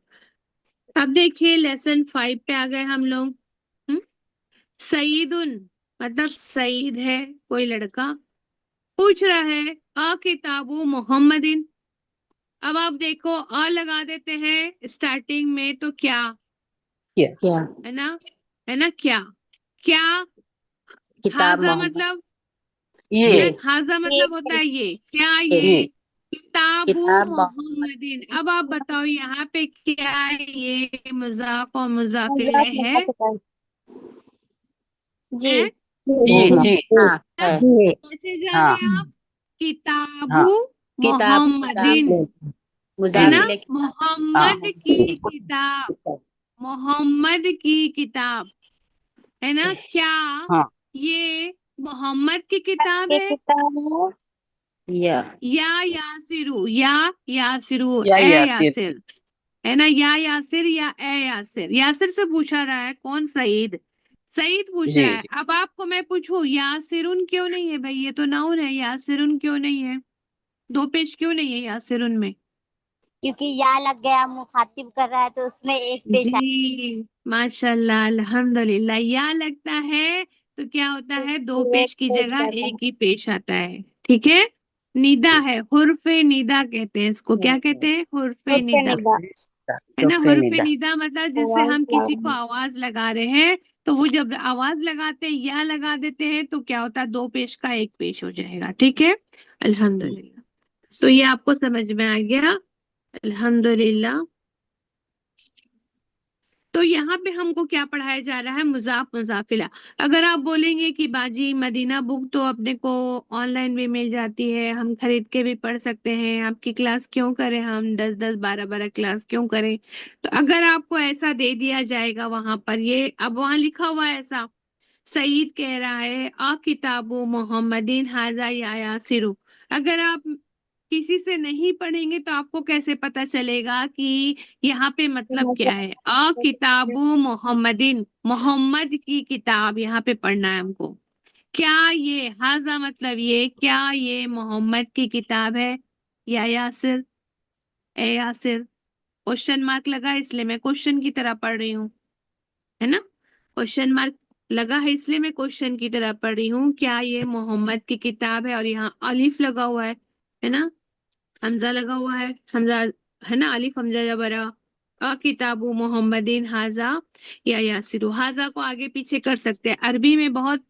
अब देखिए लेसन 5 पे आ गए हम लोग। हम्म? सईदुन मतलब सईद है, कोई लड़का। पूछ रहा है अ किताबु मोहम्मदिन। अब आप देखो अ लगा देते हैं स्टार्टिंग में, तो क्या क्या? है ना, है ना, क्या क्या। किताब हाजा मोहम्मद। मतलब, है ना, ये हाजा ये मतलब होता है ये, क्या ये ये? किताबु किताब मोहम्मद। मोहम्मदीन। अब आप बताओ यहाँ पे क्या ये मुजाफ और मुजाफिले मजाक है? मजाक होता है। जी। है? जी जी हाँ ना? है। कैसे जाने हाँ आप? किताबु हाँ किताब मोहम्मदीन, है ना, मुजाफिले हाँ। मोहम्मद की किताब, मोहम्मद की किताब, है ना। क्या हाँ ये मोहम्मद की किताब ये है? किताब है। या या यासिरू, या यासिरू, या ए यासिर। यासिर, है ना, या यासिर या ए यासिर। यासिर से पूछा रहा है कौन? सईद। सईद पूछ जी रहा है। जी। अब आपको मैं पूछूं यासिरुन क्यों नहीं है भाई? ये तो नाउन है, यासिरुन क्यों नहीं है? दो पेश क्यों नहीं है यासिरुन में? क्योंकि या लग गया, मुखातिब कर रहा है तो उसमें एक पेश जी माशाल्लाह अल्हम्दुलिल्लाह, या लगता है तो क्या होता है? दो आया, एक पेश की पेश जगह जाता एक ही पेश आता है। ठीक है। निदा है, हुर्फे निदा कहते हैं इसको। क्या कहते हैं? है। हुर्फे ओके निदा, निदा। है ना। रुपए हुर्फे निदा। निदा मतलब जिससे आवाज हम ला किसी रहा को है। आवाज लगा रहे हैं, तो वो जब आवाज लगाते हैं या लगा देते हैं, तो क्या होता है? दो पेश का एक पेश हो जाएगा। ठीक है। अल्हम्दुलिल्लाह। तो ये आपको समझ में आ गया? अल्हम्दुलिल्लाह। तो यहाँ पे हमको क्या पढ़ाया जा रहा है? मुजाफ मुजाफिला। अगर आप बोलेंगे कि बाजी मदीना बुक तो अपने को ऑनलाइन भी मिल जाती है, हम खरीद के भी पढ़ सकते हैं, आपकी क्लास क्यों करें, हम 10-10 12-12 क्लास क्यों करें? तो अगर आपको ऐसा दे दिया जाएगा वहां पर, ये अब वहां लिखा हुआ है ऐसा, सईद कह रहा है आ किताबु मोहम्मदीन हाजा या यासिरु। अगर आप किसी से नहीं पढ़ेंगे तो आपको कैसे पता चलेगा कि यहाँ पे मतलब क्या है? आ किताबु मोहम्मदीन, मोहम्मद की किताब यहाँ पे पढ़ना है हमको। क्या ये हाजा मतलब ये, क्या ये मोहम्मद की किताब है? या यासिर, ए यासिर। क्वेश्चन मार्क लगा इसलिए मैं क्वेश्चन की तरह पढ़ रही हूँ, है ना। क्वेश्चन मार्क लगा है इसलिए मैं क्वेश्चन की तरह पढ़ रही हूँ। क्या ये मोहम्मद की किताब है? और यहाँ अलिफ लगा हुआ है ना, हमजा लगा हुआ है, हमजा, है ना, अलिफ हमजा जबरा। अ किताबु मोहम्मदीन हाजा या यासिरु। हाजा को आगे पीछे कर सकते हैं, अरबी में बहुत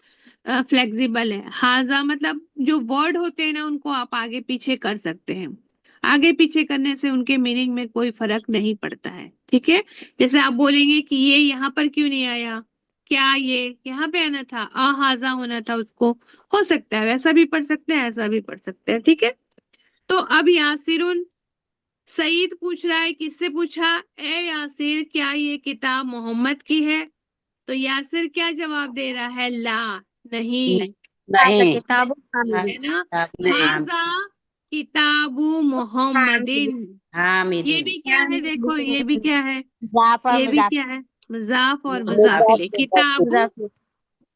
फ्लेक्सिबल है। हाजा मतलब जो वर्ड होते हैं ना, उनको आप आगे पीछे कर सकते हैं। आगे पीछे करने से उनके मीनिंग में कोई फर्क नहीं पड़ता है। ठीक है। जैसे आप बोलेंगे कि ये यहाँ पर क्यों नहीं आया? क्या ये यहाँ पे आना था? आ हाजा होना था उसको। हो सकता है वैसा भी पढ़ सकते हैं, ऐसा भी पढ़ सकते हैं। ठीक है। तो अब यासिरुन सईद पूछ रहा है, किससे पूछा? ए यासिर, क्या ये किताब मोहम्मद की है? तो यासिर क्या जवाब दे रहा है? ला, नहीं, नहीं, किताब है ना। नहीं, हाजा किताबु मोहम्मदिन, ये भी क्या है? देखो ये भी क्या है? मुजाफ और ये भी मुजाफ। क्या है? मुजाफ और मुजाफ इलैह। किताबु,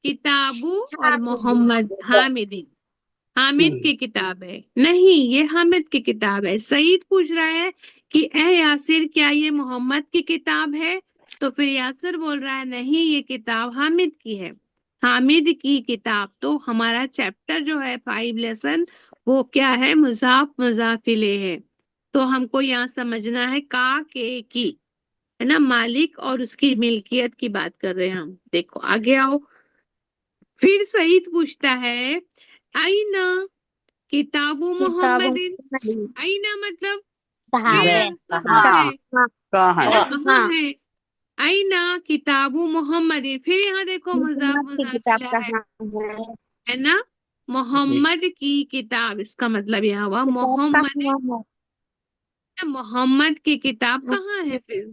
किताबु और मोहम्मद, हामिदिन, हामिद की किताब है। नहीं, ये हामिद की किताब है। सईद पूछ रहा है कि ए यासिर, क्या ये मोहम्मद की किताब है? तो फिर यासिर बोल रहा है नहीं, ये किताब हामिद की है। हामिद की किताब, तो हमारा चैप्टर जो है 5 लेसन, वो क्या है? मुजाफ मुजाफ इलैह है। तो हमको यहाँ समझना है का के की, है ना, मालिक और उसकी मिल्कियत की बात कर रहे हैं हम। देखो आगे आओ। फिर सईद पूछता है आईना किताबु मोहम्मदिन। आईना मतलब कहाँ है? वेयर, कहाँ है? कहाँ है है? ना, कहाँ है? आईना किताबु मोहम्मदिन। फिर यहाँ देखो मुजाफ मुजाफिला है ना। मोहम्मद की किताब, इसका मतलब यहाँ हुआ मोहम्मद, मोहम्मद की किताब कहाँ है फिर?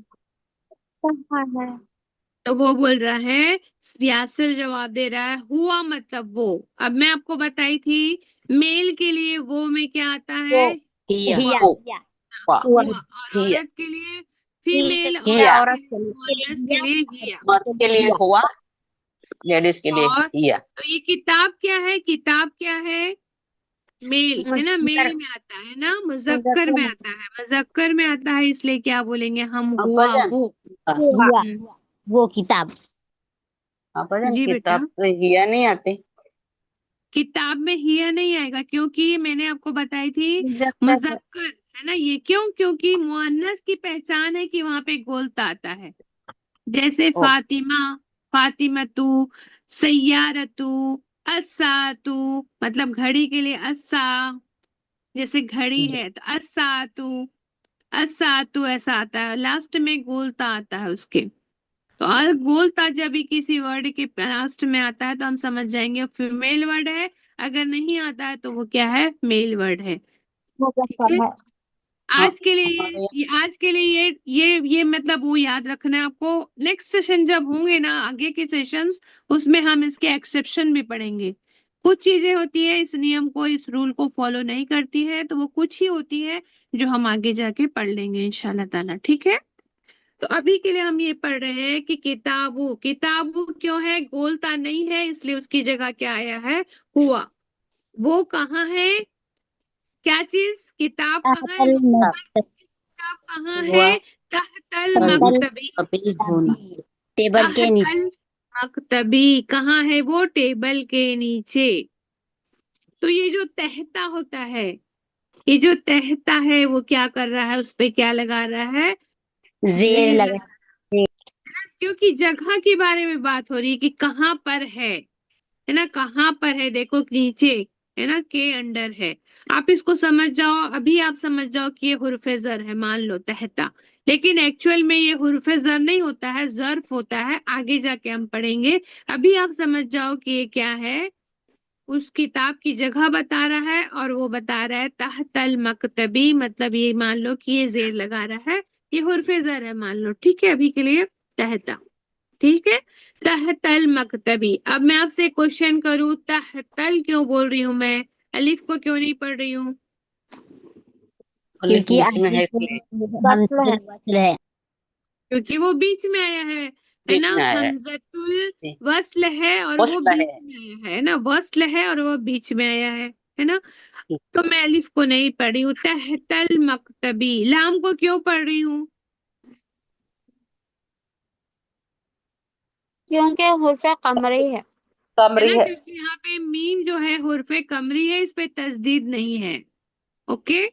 तो वो बोल रहा है, यासिर जवाब दे रहा है हुआ मतलब वो। अब मैं आपको बताई थी मेल के लिए वो में क्या आता है? हिया हुआ, हिया वाह, हुआ। और हिया, औरत के लिए फीमेल, हिया, औरत के लिए, मुअन्नस के लिए हिया। मर्द के लिए हुआ, लेडीज के लिए और हिया। तो ये किताब क्या है? किताब क्या है? मेल, है ना, मेल में आता है ना, मुजक्कर में आता है, मुजक्कर में आता है, इसलिए क्या बोलेंगे हम? हुआ भजन, वो। हुआ हम्म, वो किताब। भजन जी बेटा। किताब तो हिया नहीं आती। किताब में हिया नहीं आएगा, क्योंकि ये मैंने आपको बताई थी मुजक्कर, है ना। ये क्यों? क्योंकि मुअन्नस की पहचान है कि वहां पे गोलता आता है। जैसे ओ, फातिमा, फातिमतु, सैयारतु, अस्सातु, मतलब घड़ी के लिए अस्सा, जैसे घड़ी है तो अस्सातु, अस्सातु ऐसा आता है, लास्ट में गोलता आता है उसके। तो और गोलता जब भी किसी वर्ड के लास्ट में आता है तो हम समझ जाएंगे फीमेल वर्ड है। अगर नहीं आता है तो वो क्या है? मेल वर्ड है। ठीक है। हाँ, आज के लिए हमारे यहाँ आज के लिए ये मतलब वो याद रखना है आपको। नेक्स्ट सेशन जब होंगे ना, आगे के सेशंस, उसमें हम इसके एक्सेप्शन भी पढ़ेंगे। कुछ चीजें होती है इस नियम को, इस रूल को फॉलो नहीं करती है, तो वो कुछ ही होती है जो हम आगे जाके पढ़ लेंगे इंशाल्लाह ताला। ठीक है। तो अभी के लिए हम ये पढ़ रहे हैं कि किताबु, किताबु क्यों है? गोलता नहीं है, इसलिए उसकी जगह क्या आया है? हुआ। वो कहाँ है? क्या चीज? किताब कहाँ है? अहतल मोहम्मद मकतब की किताब कहाँ हुआ, है? तहतल तहतल मकतबी। अभी होना। टेबल के नीचे। तहतल मकतबी कहाँ है? वो टेबल के नीचे। तो ये जो तहता होता है, ये जो तहता है वो क्या कर रहा है? उस पे क्या लगा रहा है? जेर जेर लगा। लगा। क्योंकि जगह के बारे में बात हो रही है कि कहाँ पर है ना, कहाँ पर है? देखो नीचे, है ना, के अंडर है। आप इसको समझ जाओ, अभी आप समझ जाओ कि ये हुर्फे जर है, मान लो तहता। लेकिन एक्चुअल में ये हुर्फे जर नहीं होता है, जर्फ होता है, आगे जाके हम पढ़ेंगे। अभी आप समझ जाओ कि ये क्या है। उस किताब की जगह बता रहा है और वो बता रहा है तहतल मकतबी, मतलब ये मान लो कि ये जेर लगा रहा है, ये हुर्फे जर है मान लो। ठीक है, अभी के लिए तहता। ठीक है। तहतल मकतबी। अब मैं आपसे क्वेश्चन करूं, तहतल क्यों बोल रही हूं मैं? अलिफ को क्यों नहीं पढ़ रही हूँ? अलिफ क्योंकि बीच में आगे है तो इसलिए हमसे वस्ल है। क्योंकि वो बीच में आया है बीच ना। में आया है। हमजतुल वस्ल है और वो वस्ल बीच है। में आया है ना, वस्ल है और वो बीच में आया है ना। तो मैं अलिफ को नहीं पढ़ी हूँ। तहतल मकतबी, लाम को क्यों पढ़ रही हूँ? क्योंकि हुर्फे कमरी है। है कमरी ना, है। क्योंकि यहाँ पे मीम जो है हुर्फे कमरी है, इस पे तस्दीद नहीं है। ओके।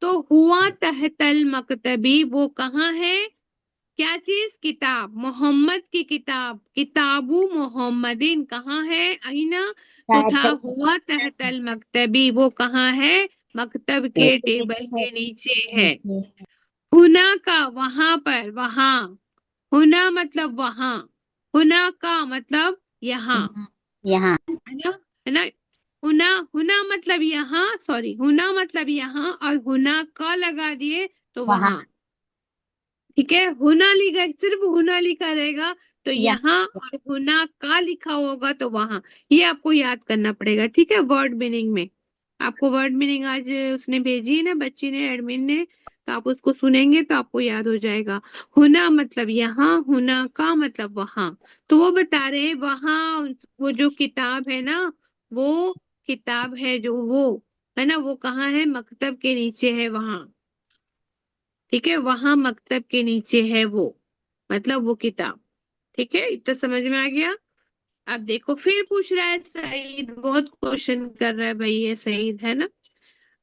तो हुआ तहतल मकतबी, वो कहाँ है? क्या चीज? किताब, मोहम्मद की किताब। किताबु मोहम्मदिन कहाँ है? अहिना। तो था हुआ तहतल मकतबी, वो कहाँ है? मकतब के टेबल के नीचे है। हुना का, वहां पर, वहां। हुना मतलब वहां, हुना का मतलब यहाँ, यहाँ है ना, है ना। हुना, हुना मतलब यहाँ, सॉरी, हुना मतलब यहाँ, और हुना का लगा दिए तो वहाँ वहां। ठीक है, हुना लिखा, सिर्फ हुना लिखा रहेगा तो यहाँ यहाँ, और हुना का लिखा होगा तो वहां। ये आपको याद करना पड़ेगा। ठीक है, वर्ड मीनिंग में आपको वर्ड मीनिंग आज उसने भेजी है ना, बच्ची ने, एडमिन ने, तो आप उसको सुनेंगे तो आपको याद हो जाएगा। हुना मतलब यहाँ, हुना का मतलब वहां। तो वो बता रहे हैं वहां, वो जो किताब है ना, वो किताब है जो, वो है ना, वो कहाँ है, मकतब के नीचे है वहां। ठीक है, वहां मकतब के नीचे है वो, मतलब वो किताब। ठीक है, इतना समझ में आ गया। अब देखो फिर पूछ रहा है सईद, बहुत क्वेश्चन कर रहा है भाई ये सईद, है ना।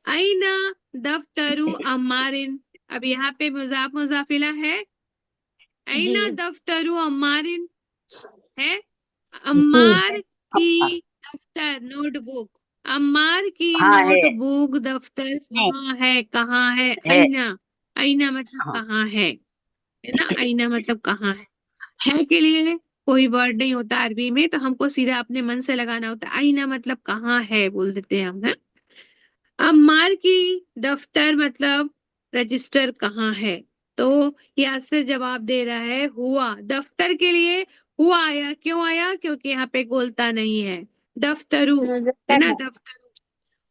आईना दफ्तरु अम्मारिन, अब यहाँ पे मुजाफ मुजाफिला है। जी आईना दफ्तरु अम्मारिन है, जी अम्मार की दफ्तर, नोटबुक, अम्मार की हाँ है नोटबुक, दफ्तर है कहाँ है, कहाँ है, है आईना, आईना मतलब हाँ कहाँ है ना, आईना मतलब कहाँ है के लिए कोई वर्ड नहीं होता अरबी में, तो हमको सीधा अपने मन से लगाना होता है, आईना मतलब कहाँ है बोल देते हैं हम, है। अम्मार की दफ्तर मतलब रजिस्टर कहाँ है, तो यहाँ से जवाब दे रहा है हुआ। दफ्तर के लिए हुआ आया, क्यों आया, क्योंकि यहाँ पे गोलता नहीं है, दफ्तरू है ना, दफ्तर।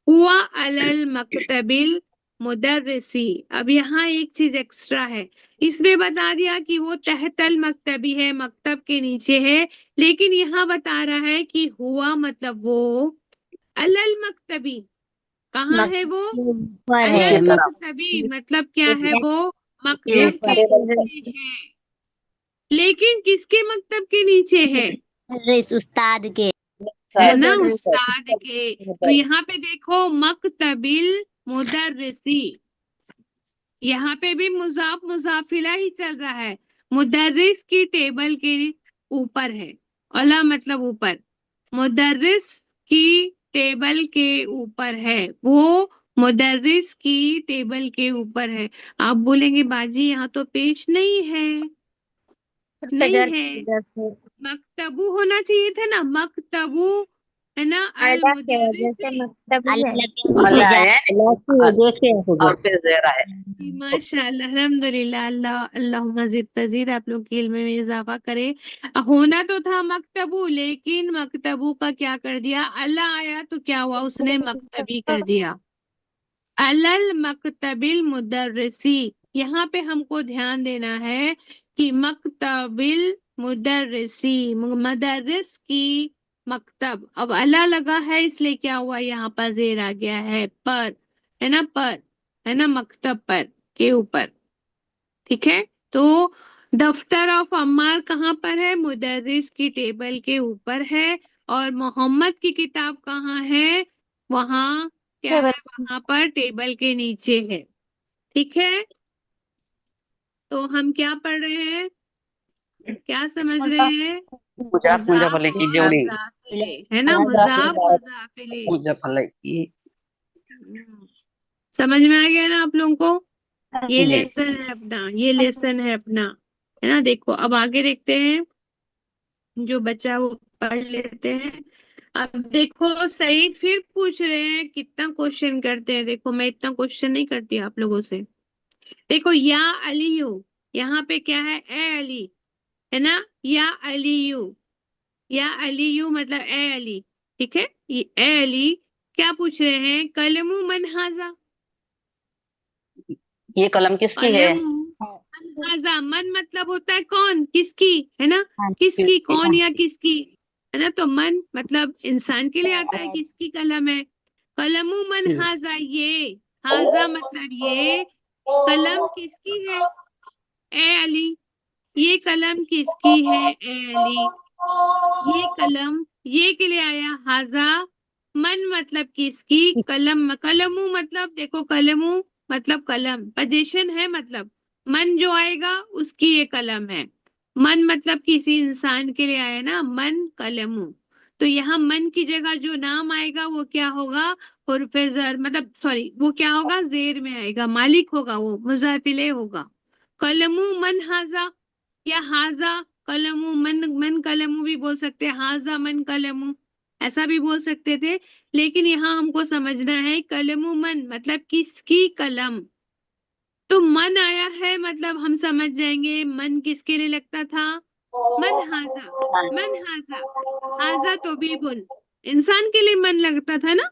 हुआ अलल मकतबिल मुदर्रिसी, अब यहाँ एक चीज एक्स्ट्रा है, इसमें बता दिया कि वो तहतल मकतबी है, मकतब के नीचे है, लेकिन यहाँ बता रहा है कि हुआ मतलब वो अलल मकतबी, कहाँ है वो, मक्खी ऊपर है उसके अलल तरफ मकतबी मतलब क्या है टेबल वो, के मकतब ऊपर के टेबल के नीचे है, लेकिन किसके मकतब के नीचे है, रेस उस्ताद के है ना, मुदर्रिस उस्ताद के। तो यहाँ पे देखो मकतबिल मुदर्रिसी, यहाँ पे भी मुजाफ मुजाफिला ही चल रहा है, मुदर्रिस की टेबल के ऊपर है, अला मतलब ऊपर, मुदर्रिस की टेबल के ऊपर है वो, मुदर्रिस की टेबल के ऊपर है। आप बोलेंगे बाजी यहाँ तो पेश नहीं है, नहीं फजर है, की वजह से मकतबू होना चाहिए था ना, मकतबू, है ना, अल अल्लाह की वजह से मुदर्रिस। मतलब ही है। अल्लाह के वजह अल्लाह जा है अल्लाह की वजह से हो गया। और फिर जेरा है। माशाल्लाह, अल्हम्दुलिल्लाह, अल्लाह अल्लाह मजीद तजीद आप लोग के इल्म में इजाफा करे। होना तो था मकतबू, लेकिन मकतबू का क्या कर दिया, अल्लाह आया तो क्या हुआ, उसने मकतबी कर दिया, अलल मकतबिल मुदर्रिसी। यहाँ पे हमको ध्यान देना है कि मकतबिल मुदर्रिसी, मदरस की मकतब, अब अला लगा है इसलिए क्या हुआ, यहाँ पर जेर आ गया है, पर, है ना, पर, है ना, मकतब पर, के ऊपर। ठीक है, तो दफ्तर ऑफ अम्मार कहाँ पर है, मुदर्रिस की टेबल के ऊपर है, और मोहम्मद की किताब कहाँ है, वहां, क्या है, वहां पर टेबल के नीचे है। ठीक है, तो हम क्या पढ़ रहे हैं, क्या समझ रहे हैं, मुजाफ मुजाफ मुजाफ अलैह की और जोड़ी, मुजाफिले, है ना, मुजाफ मुजाफिले। मुजाफ अलैह की। समझ में आ गया ना आप लोगों को, ये जी लेसन है अपना, ये लेसन है अपना, है ना। देखो अब आगे देखते हैं, जो बचा है वो पढ़ लेते हैं। अब देखो सईद फिर पूछ रहे हैं कितना क्वेश्चन करते हैं, देखो मैं इतना क्वेश्चन नहीं करती आप लोगों से। देखो या अलीयू, यहाँ पे क्या है, ए अली, है ना, या अलीयू, या अलीयू मतलब ए अली। ठीक है, ये ए अली, क्या पूछ रहे हैं, कलमू मन हाजा, ये कलम किसकी है? कलमू मन हाजा, मन मतलब होता है कौन, किसकी, है ना, किसकी, किसकी? कौन या किसकी, है ना, तो मन मतलब इंसान के लिए आता है, किसकी कलम है, कलमू मन हाजा, ये हाजा मतलब ये, कलम किसकी है, ए अली, ये कलम किसकी है, ए अली, ये कलम, ये के लिए आया हाजा, मन मतलब किसकी, कलम, कलमू मतलब देखो, कलमू मतलब कलम, पोजीशन है, मतलब मन जो आएगा उसकी ये कलम है, मन मतलब किसी इंसान के लिए आया ना, मन कलमू। तो यहाँ मन की जगह जो नाम आएगा वो क्या होगा, प्रोफेसर, मतलब सॉरी, वो क्या होगा, जेर में आएगा, मालिक होगा, वो मुजाफिले होगा, कलमू मन हाजा, या हाजा कलमू मन, मन कलमू भी बोल सकते हैं, हाजा मन कलमू, ऐसा भी बोल सकते थे। लेकिन यहाँ हमको समझना है कलमू मन मतलब किसकी कलम, तो मन आया है मतलब हम समझ जाएंगे मन किसके लिए लगता था, मन हाजा, मन हाजा, हाजा तो भी बुन, इंसान के लिए मन लगता था ना,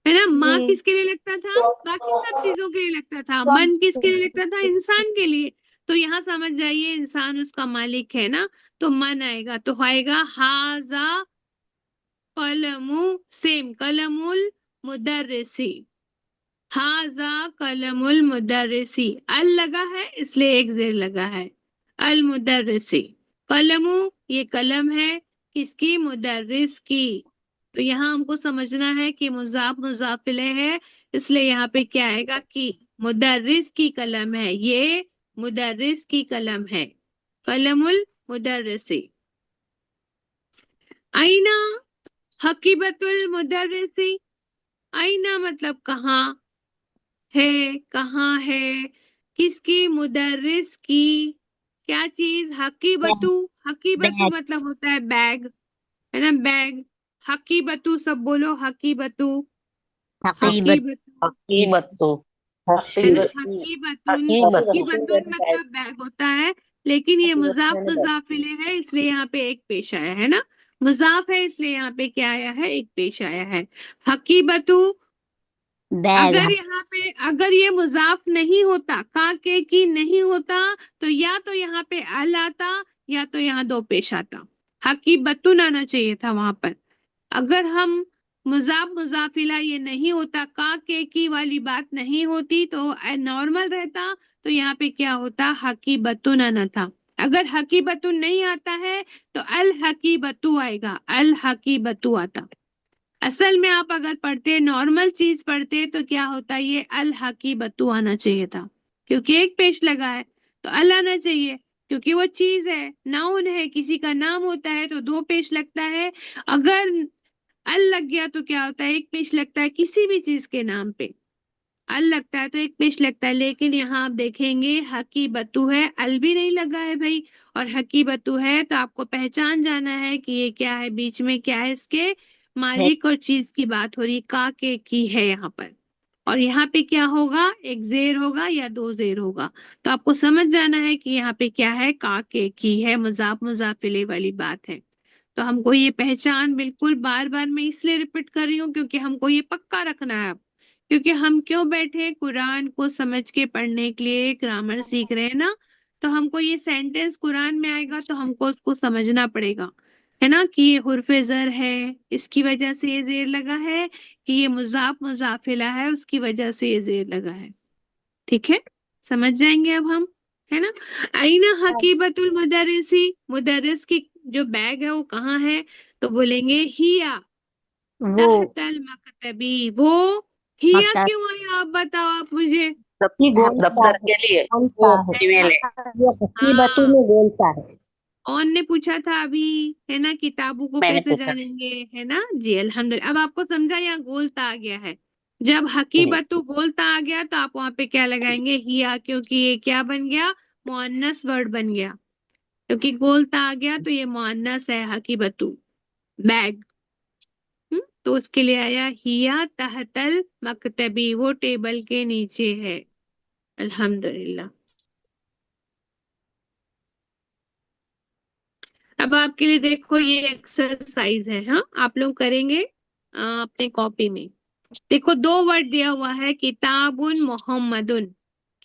है ना। माँ जी। किसके लिए लगता था, बाकी सब चीजों के लिए लगता था, मन किसके लिए लगता था, इंसान के लिए। तो यहाँ समझ जाइए इंसान उसका मालिक है ना, तो मन आएगा तो आएगा हाजा कलमु, सेम कलमुल मुदर्रिसी, हाजा कलमुल मुदर्रिसी, अल लगा है इसलिए एक जेर लगा है, अल मुदर्रिसी, कलमु ये कलम है किसकी, मुदर्रिस की। तो यहाँ हमको समझना है कि मुजाफ मुजाफिले है, इसलिए यहाँ पे क्या आएगा कि मुदर्रिस की कलम है, ये मुदर्रिस की कलम है, कलमुल मुदर्रिसी। आईना हकीबतुल मुदर्रिसी, आईना मतलब कहाँ है, कहाँ है, किसकी, मुदर्रिस की, क्या चीज, हकीबतु, हकीबतु बैग। मतलब होता है बैग, है ना, बैग, हकीबतु सब बोलो, हकीबतु, हकीबत। हकीबतु, हकीबतु, है ना, हकीबतु, हकीबतुन, हकीबतु। हकीबतुन मतलब बैग होता है, लेकिन ये मुजाफ मुजाफिले है इसलिए यहाँ पे एक पेश आया है ना, मुजाफ है इसलिए यहाँ पे क्या आया है, एक पेश आया है, हकीबतु। बैग। अगर ये मुजाफ नहीं होता, का के की नहीं होता, तो या तो यहाँ पे अल आता या तो यहाँ दो पेश आता, हकीबतुन आना चाहिए था वहां पर। अगर हम मुजाफ मुजाफिला ये नहीं होता, का के की वाली बात नहीं होती, तो नॉर्मल रहता, तो यहाँ पे क्या होता, हकीबतुन आना था। अगर हकीबतुन नहीं आता है तो अल हकीबतु आएगा, अल हकीबतु आता। असल में आप अगर पढ़ते, नॉर्मल चीज पढ़ते, तो क्या होता, ये अल हकीबतु आना चाहिए था, क्योंकि एक पेश लगा है तो अल आना चाहिए, क्योंकि वो चीज है, नाउन है, किसी का नाम होता है तो दो पेश लगता है। अगर अल लग गया तो क्या होता है, एक पेश लगता है, किसी भी चीज के नाम पे अल लगता है तो एक पेश लगता है। लेकिन यहाँ आप देखेंगे हकीबतु है, अल भी नहीं लगा है भाई, और हकीबतु है, तो आपको पहचान जाना है कि ये क्या है, बीच में क्या है, इसके मालिक और चीज की बात हो रही है, का के की है यहाँ पर। और यहाँ पे क्या होगा, एक जेर होगा या दो जेर होगा, तो आपको समझ जाना है कि यहाँ पे क्या है, का के की है, मुजाफ मुजाफिले वाली बात है। तो हमको ये पहचान बिल्कुल, बार बार मैं इसलिए रिपीट कर रही हूँ क्योंकि हमको ये पक्का रखना है अब, क्योंकि हम क्यों बैठे हैं, कुरान को समझ के पढ़ने के लिए, ग्रामर सीख रहे हैं ना, तो हमको ये सेंटेंस कुरान में आएगा तो हमको उसको समझना पड़ेगा, है ना, कि ये हुर्फे जर है, इसकी वजह से ये जेर लगा है, कि ये मुजाफ मुजाफिला है, उसकी वजह से ये जेर लगा है। ठीक है, समझ जाएंगे अब हम, है ना। आईना हकीबतुल मुदर्रिसी, मुदर्रिस की जो बैग है वो कहाँ है, तो बोलेंगे हिया वो तहतल मकतबी, वो हिया मकतब क्यों है, आप बताओ आप मुझे। की गोलता दफ्तर है, के लिए गोलता वो है। फीमेल है। ये हकीबतों हाँ, में गोलता है। कौन ने पूछा था अभी, है ना, किताबों को मैंने कैसे पूछा। जानेंगे, है ना जी, अल्हम्दुलिल्लाह। अब आपको समझा, यहाँ गोलता आ गया है, जब जी। हकीबतु गोलता आ गया तो आप वहां पे क्या लगाएंगे, हिया, क्योंकि ये क्या बन गया, मुअन्नस वर्ड बन गया, क्योंकि गोलता आ गया तो ये मुअन्नस है, हकीबतु बैग। तो उसके लिए आया हिया तहतल मकतबी, वो टेबल के नीचे है, अल्हम्दुलिल्लाह। अब आपके लिए देखो ये एक्सरसाइज है, हाँ आप लोग करेंगे अपने कॉपी में। देखो दो वर्ड दिया हुआ है, किताबुन मोहम्मदुन,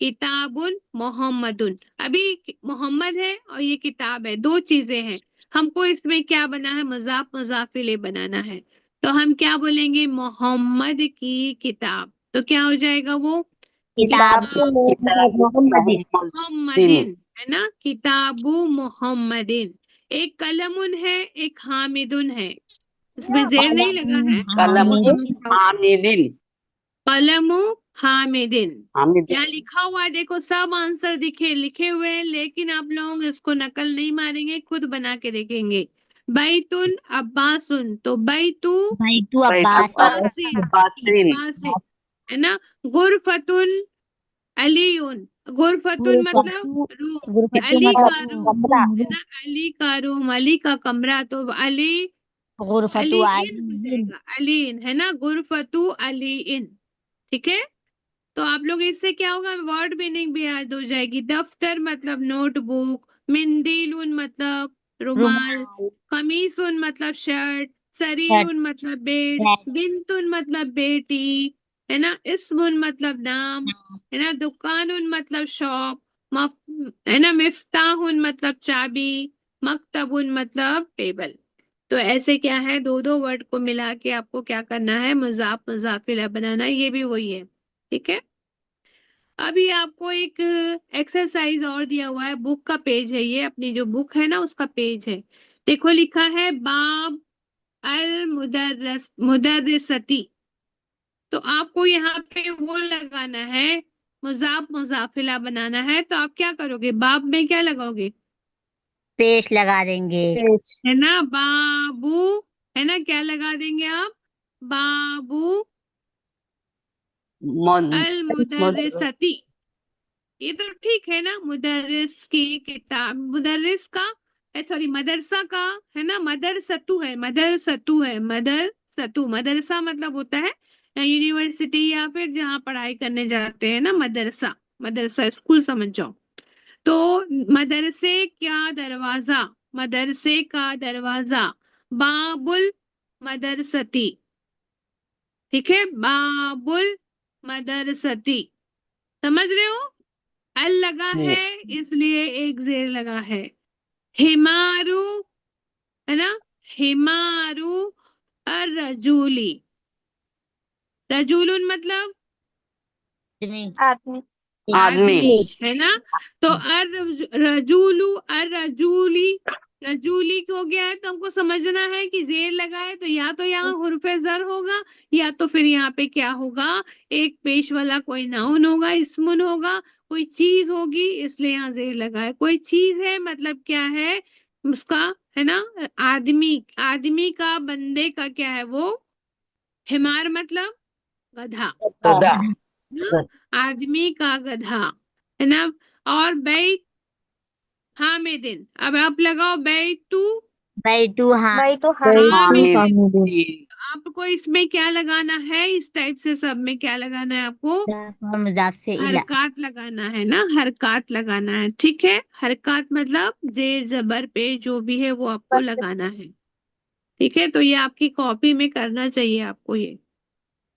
किताबुन मोहम्मदुन। अभी मोहम्मद है और ये किताब है, दो चीजें हैं, हमको इसमें क्या बना है, मजाफ मुजाफिले बनाना है। तो हम क्या बोलेंगे, मोहम्मद की किताब, तो क्या हो जाएगा वो, किताब किताब किताब मोहम्मदी। मोहम्मदिन। मोहम्मदिन, है ना, किताबु मोहम्मदिन। एक कलमुन है, एक हामिदुन है, इसमें जेर नहीं लगा है, कलम वो हामिद। समझता हूँ। आमिदिन। कलमु हामिदिन, आमिदिन। यहाँ लिखा हुआ है, देखो सब आंसर दिखे लिखे हुए हैं, लेकिन आप लोग इसको नकल नहीं मारेंगे, खुद बना के देखेंगे। बैतुन अब्बासुन, तो बैतु बैतु अब्बास। अब्बासिन, अब्बासिन। अब्बासिन, है ना। गुरफतुन अलीयुन, गुरफतुन मतलब गुरफतु। रूम, गुरफतु अली का मतलब रूम, कमरा। है ना, अली का रूम, अली का कमरा, तो अली, गुरफतु अली इन हो आलियिन। जाएगा, अली इन, है ना, गुरफतु अली इन। ठीक है, तो आप लोग इससे क्या होगा, वर्ड मीनिंग भी याद हो जाएगी। दफ्तर मतलब नोटबुक, मिंदीलुन मतलब रुमाल, रुमाल, कमीसुन मतलब शर्ट, शर्ट, सरीरुन मतलब बेड, बैग, बिंतुन मतलब बेटी, है ना, इस्मुन मतलब नाम, नाम, है ना, दुकानुन मतलब शॉप, है ना, मिफ्ताहुन मतलब चाबी, मकतबुन मतलब टेबल। तो ऐसे क्या है, दो दो वर्ड को मिला के आपको क्या करना है, मुजाफ मुजाफिला बनाना है, ये भी वही है। ठीक है। अभी आपको एक एक्सरसाइज और दिया हुआ है, बुक का पेज है ये, अपनी जो बुक है ना उसका पेज है। देखो लिखा है बाब अल मुदर्रस मुदर्रिसती। तो आपको यहाँ पे वो लगाना है, मुजाफ मुजाफिला बनाना है। तो आप क्या करोगे, बाब में क्या लगाओगे, पेस्ट लगा देंगे। पेज। है ना, बाबू, है ना, क्या लगा देंगे आप, बाबू मद- अल मद- मुदर्रिसती। ये तो ठीक है ना, मुदर्रिस की किताब, मुदर्रिस का, सॉरी मदरसा का, है ना, मदरसतु है, मदरसतु है, मदरसतु, मदरसा मतलब होता है यूनिवर्सिटी या फिर जहाँ पढ़ाई करने जाते हैं ना, मदरसा, मदरसा स्कूल समझ जाओ। तो मदरसे क्या दरवाजा, मदरसे का दरवाजा, बाबुल मदरसती। ठीक है, बाबुल मदरसती, समझ रहे हो। अल लगा है जी। इसलिए एक जेर लगा है। हिमारू, है ना, हिमारू अर्रजूली, रजूलुन मतलब आदमी, आदमी। आदमी। आदमी, है ना। तो अर रजूलू अर्रजूली, रजूली हो गया है, तो हमको समझना है कि जेर लगा है तो या तो यहाँ हुर्फे जर होगा, या तो फिर यहाँ पे क्या होगा, एक पेश वाला कोई नाउन होगा, इस्मुन होगा, कोई चीज होगी, इसलिए यहाँ जेर लगा है। कोई चीज है मतलब क्या है उसका, है ना, आदमी, आदमी का, बंदे का क्या है वो, हिमार मतलब गधा, गधा। ना, आदमी का गधा, है ना। और बैत हामिदिन, अब आप लगाओ बैतू बैठू, हाँ, भाई तो हामी हामिद। हामिदिन। दी। आपको इसमें क्या लगाना है, इस टाइप से सब में क्या लगाना है आपको, और मुजाफ से इला, हरकात लगाना है ना, हरकात लगाना है। ठीक है, हरकात मतलब जेर जबर पे जो भी है वो आपको लगाना है। ठीक है, तो ये आपकी कॉपी में करना चाहिए आपको ये,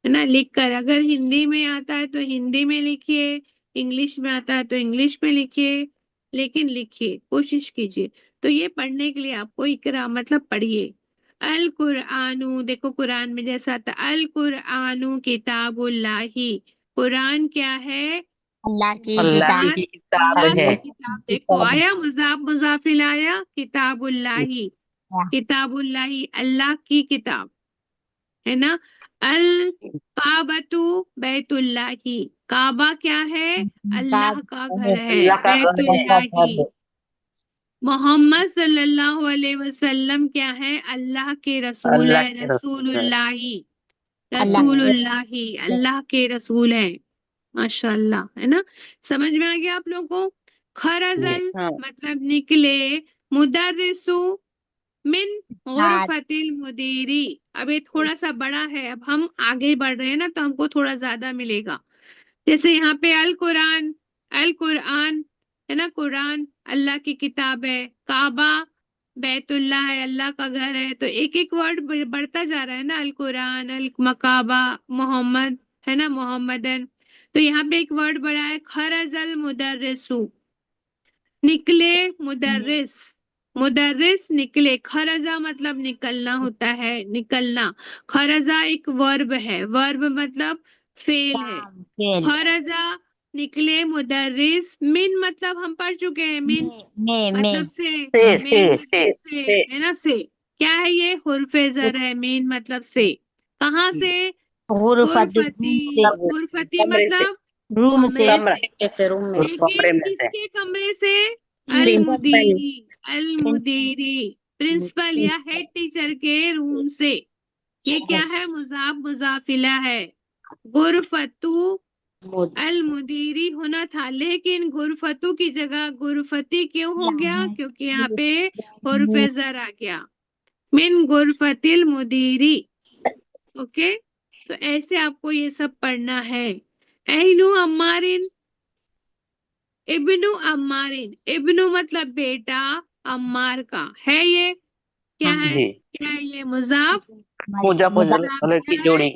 है ना, लिख कर। अगर हिंदी में आता है तो हिंदी में लिखिए, इंग्लिश में आता है तो इंग्लिश में लिखिए, लेकिन लिखिए, कोशिश कीजिए। तो ये पढ़ने के लिए आपको इकरा मतलब पढ़िए। अल कुरानु, देखो कुरान में जैसा आता, अल कुरानु किताबुल्लाही, कुरान क्या है, अल्लाह की अल्लाह किताब, कुरान की किताब अल्लाह है। की किताब। देखो आया मुजाफ मुजाफिल आया, किताबुल्लाही, किताबुल्लाही अल्लाह की किताब, है ना। अल काबतु बैतुल्लाही, काबा क्या है, अल्लाह का घर है, अल्लाह का घर है। बैतुल्लाही। मोहम्मद सल्लल्लाहु अलैहि वसल्लम क्या है, अल्लाह के रसूल अल्लाह है, के रसूल है। रसूलुल्लाही, अल्लाह के रसूलुल्लाही, अल्लाह के रसूल है। माशाल्लाह, है ना, समझ में आ गया आप लोगों को। जी। खरजल हाँ। मतलब निकले, मुदर्रिसु मिन साथ, गुरफतिल मुदीरी। अब ये थोड़ा सा बड़ा है, अब हम आगे बढ़ रहे हैं ना तो हमको थोड़ा ज्यादा मिलेगा। जैसे यहाँ पे अल कुरान, है ना, कुरान अल्लाह की किताब है, काबा बैतुल्लाह है, अल्लाह का घर है। तो एक एक वर्ड बढ़ता जा रहा है ना, अल कुरान, अल मकाबा, मोहम्मद, है ना, मोहम्मदन। तो यहाँ पे एक वर्ड बढ़ा है, खरजल मुदर्रिसु, निकले मुदर्रिस, मुदर्रिस निकले, खरजा मतलब निकलना होता है, निकलना। खरजा एक वर्ब है, वर्ब मतलब फेल है। काम, खेल, खरजा निकले मुदर्रिस, मिन मतलब हम पढ़ चुके हैं, मिन मतलब में, से, मेन से मतलब से, है ना, से क्या है, ये हुर्फे जर है, मेन मतलब से। कहाँ से, गुरफत, गुरफती, रूम से, गुरफती कमरे से। मतलब रूम से, कमरे कमरा। से। कैसे रूम में, लेकिन कमरे में से। किसके कमरे से, प्रिंसिपल, अलमुदीरी, अलमुदीरी, प्रिंसिपल या हेड टीचर के रूम से। ये क्या है, मुजाफ मुजाफिला है। गुरफतु अलमुदीरी होना था, लेकिन गुरफतु की जगह गुरफती क्यों हो गया, क्योंकि यहाँ पे हुर्फे जर आ गया, मिन गुरफतिल मुदीरी। ओके, तो ऐसे आपको ये सब पढ़ना है ऐनु अम्मारिन, इब्नु अम्मारिन, इब्नु मतलब बेटा, अम्मार का है ये क्या हाँ है, जी। क्या है ये, मुजाफ, मुजफ्फर मुजफ्फर कलर की क्या है, जोड़ी।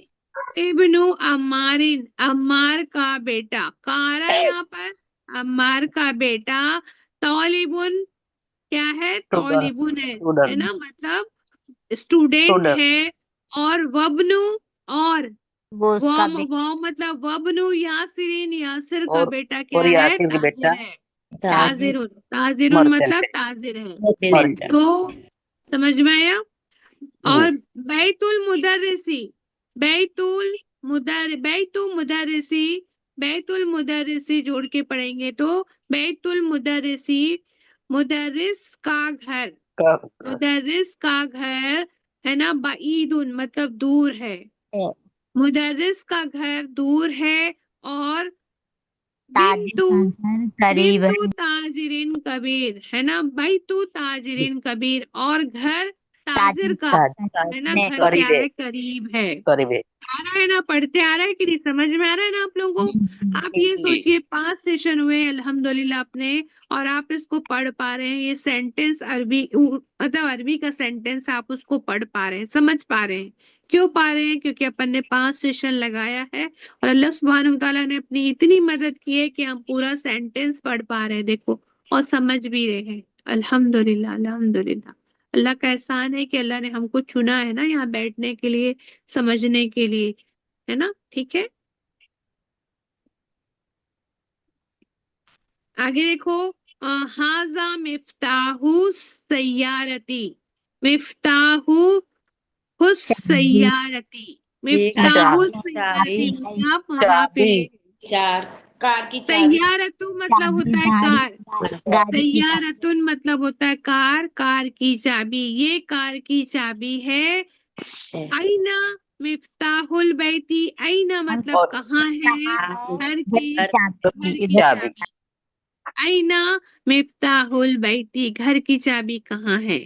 इब्नु अम्मारिन, अम्मार का बेटा, कारा यहाँ पर, अम्मार का बेटा, तौलिबुन क्या है, स्टूडेंट। तौलिबुन है स्टूडेंट। ना, मतलब स्टूडेंट स्टूडेंट। है। और वब्नु, और वो उसका वो मतलब वब्नु यासिरीन, यासिर का और बेटा क्या है, यासिर की ताजिर बेटा है, ताजिर ताजिरुन, ताजिरुन मर्चेंट मतलब है। ताजिर है। मर्चेंट। तो समझ में आया। जी। और बैतुल मुदर्रिसी, बैतुल मुदर्रिसी, बैतुल मुदर्रिसी जोड़ के पढ़ेंगे तो बैतुल मुदर्रिसी, मुदर्रिस का घर, का मुदर्रिस का घर है ना, बाईदुन मतलब दूर है, मुदर्रिस का घर दूर है। और ताजिर बिंतु, का घर करीब बिंतु है। ताजिरिन कबीर है ना, बैतु ताजिरिन कबीर, और घर ताजिर ताजिर का है ना, में घर क्या करीब है। है, करीब है। करीब है। आ रहा है ना, पढ़ते आ रहा है कि नहीं, समझ में आ रहा है ना आप लोगों को। आप ये जी। सोचिए 5 सेशन हुए अल्हम्दुलिल्लाह अपने, और आप इसको पढ़ पा रहे हैं, ये सेंटेंस अरबी मतलब अरबी का सेंटेंस आप उसको पढ़ पा रहे हैं, समझ पा रहे हैं। क्यों पा रहे हैं, क्योंकि अपन ने 5 सेशन लगाया है, और अल्लाह सुब्हानहू तआला ने अपनी इतनी मदद की है कि हम पूरा सेंटेंस पढ़ पा रहे हैं, देखो, और समझ भी रहे हैं। अल्हम्दुलिल्लाह, अल्हम्दुलिल्लाह। अल्लाह का एहसान है कि अल्लाह ने हमको चुना है ना यहाँ बैठने के लिए, समझने के लिए, है ना, ठीक है। आगे देखो, हाजा मिफ्ताहु सैयारती, मिफ्ताहु हुस चाबी सैयारती, ये कार मिफ्ताहु की चाबी, सैयारती मुजाफ मुजाफ चाबी। इलेह, चार कार की चाबी, सैयारतु मतलब चाबी होता है गाड़ी, कार, गाड़ी की चाबी। सैयारतुन मतलब होता है कार, कार की चाबी, ये कार की चाबी है। आईना मिफ्ताहुल बैती, आईना मतलब और कहाँ है, कहाँ है घर घर की, की घर चाबी, की इधर चाबी। चाबी। आईना मिफ्ताहुल बैती, घर की चाबी कहाँ है,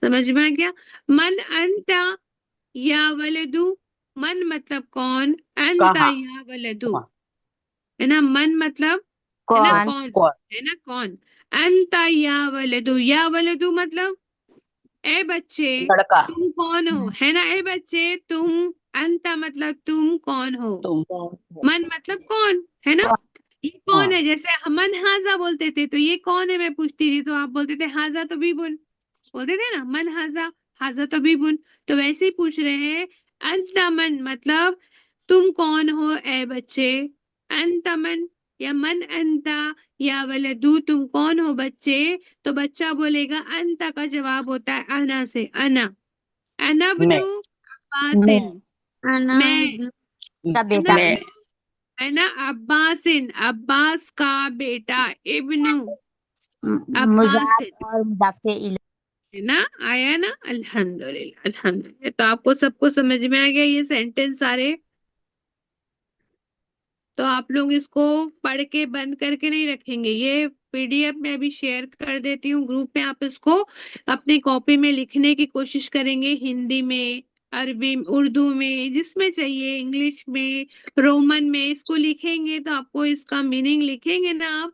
समझ में आ गया। मन अंता या वलदू, मन मतलब कौन, अंता कहाँ। या वलदू कहाँ। है ना, मन मतलब है ना कौन, कौन, कौन। है ना कौन। अंता या वलदू मतलब ए बच्चे लड़का। तुम कौन हो, है ना, ए बच्चे तुम, अंता मतलब तुम कौन हो, तुम। मन मतलब कौन, है ना। कौन, ये कौन हाँ। है, जैसे हम मन हाजा बोलते थे तो ये कौन है मैं पूछती थी, तो आप बोलते थे हाजा तो बीबुन, बोलते थे ना मन हाजा, हाजा तो बीबुन। तो वैसे ही पूछ रहे हैं, अंता मन मतलब तुम कौन हो ए बच्चे, अंता मन या मन अंता या वलदू तुम कौन हो बच्चे। तो बच्चा बोलेगा अंता का जवाब होता है अना से, अना मैं। बनु मैं, अब्बासिन, मैं, का बेटा, मैं। है ना, अब्बासिन अब्बास का बेटा, इब्नु अब्बासिन, मुजाफ और मुजाफे इले। है ना, आया ना, अल्हम्दुलिल्लाह, अल्हम्दुलिल्लाह। तो आपको सबको समझ में आ गया ये सेंटेंस सारे। तो आप लोग इसको पढ़ के बंद करके नहीं रखेंगे, ये पीडीएफ में अभी शेयर कर देती हूँ ग्रुप में, आप इसको अपनी कॉपी में लिखने की कोशिश करेंगे, हिंदी में, अरबी, उर्दू में, जिसमें चाहिए, इंग्लिश में, रोमन में, इसको लिखेंगे तो आपको इसका मीनिंग लिखेंगे ना आप,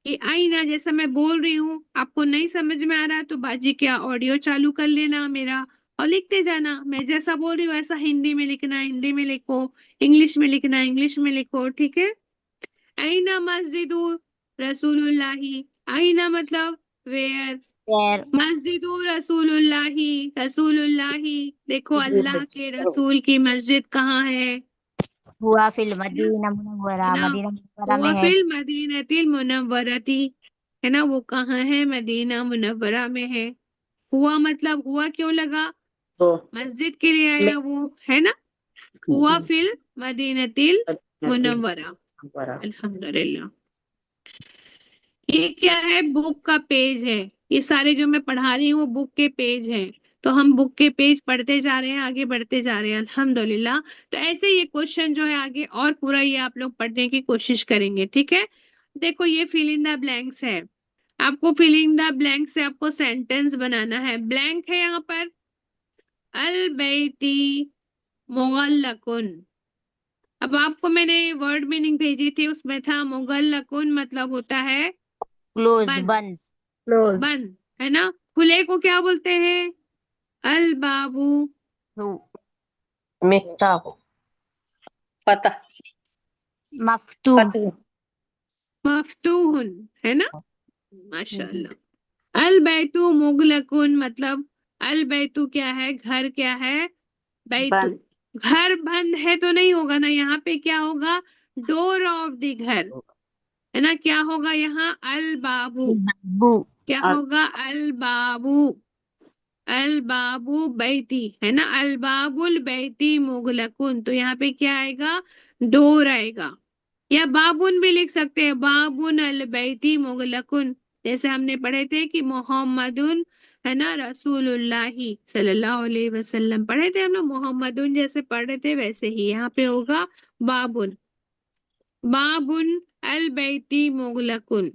कि आईना जैसा मैं बोल रही हूँ, आपको नहीं समझ में आ रहा तो बाजी क्या ऑडियो चालू कर लेना मेरा, और लिखते जाना, मैं जैसा बोल रही हूँ ऐसा हिंदी में लिखना, हिंदी में लिखो, इंग्लिश में लिखना, इंग्लिश में लिखो, ठीक है। आईना मस्जिदु रसूलुल्लाही, आईना मतलब वेयर, खैर, मस्जिदु रसूलुल्लाही, रसूलुल्लाही देखो अल्लाह के रसूल की मस्जिद कहाँ है हुआ फिल ना, मदीना है मुनव्वरा, ना, मदीना मुनव्वरा में हुआ है। फिल मदीनतिल मुनव्वरती, है ना, वो कहाँ है, मदीना मुनव्वरा में है। हुआ मतलब हुआ क्यों लगा, तो मस्जिद के लिए आया वो, है ना, हुआ फिल मदीनतिल मुनव्वरा, अल्हम्दुलिल्लाह। ये क्या है, बुक का पेज है, ये सारे जो मैं पढ़ा रही हूँ वो बुक के पेज हैं। तो हम बुक के पेज पढ़ते जा रहे हैं, आगे बढ़ते जा रहे हैं, अल्हम्दुलिल्लाह। तो ऐसे ये क्वेश्चन जो है आगे और पूरा ये आप लोग पढ़ने की कोशिश करेंगे, ठीक है। देखो ये फिल इन द ब्लैंक्स है, आपको फिल इन द ब्लैंक से आपको सेंटेंस बनाना है। ब्लैंक है यहाँ पर, अल बैती मुगल्लकुन, अब आपको मैंने वर्ड मीनिंग भेजी थी, उसमें था मुगल्लकुन मतलब होता है क्लोज, बंद। बंद। क्लोज। बंद है ना। खुले को क्या बोलते हैं? अल बाबू। मिफ्ताह। पता। मफ्तूह। पता। मफ्तूहुन है ना। माशाल्लाह। अल बैतु मुगलकुन मतलब अल बैतु क्या है? घर क्या है? बैतु। बंद। घर बंद है तो नहीं होगा ना, यहाँ पे क्या होगा? डोर ऑफ द घर है ना। क्या होगा यहाँ? अल बाबू। बाबू। क्या और होगा? अल बाबू। अल बाबू बैती है ना। अल बाबुल बैती मुगलकुन, तो यहाँ पे क्या आएगा? डोर आएगा। या बाबुन भी लिख सकते हैं, बाबुन अल बैती मुगलकुन। जैसे हमने पढ़े थे कि मोहम्मदुन है ना रसूलुल्लाही सल्लल्लाहु अलैहि वसल्लम, पढ़े थे हम लोग। मोहम्मदुन जैसे पढ़ रहे थे वैसे ही यहाँ पे होगा बाबुन। बाबुन अल बैती मुगलकुन।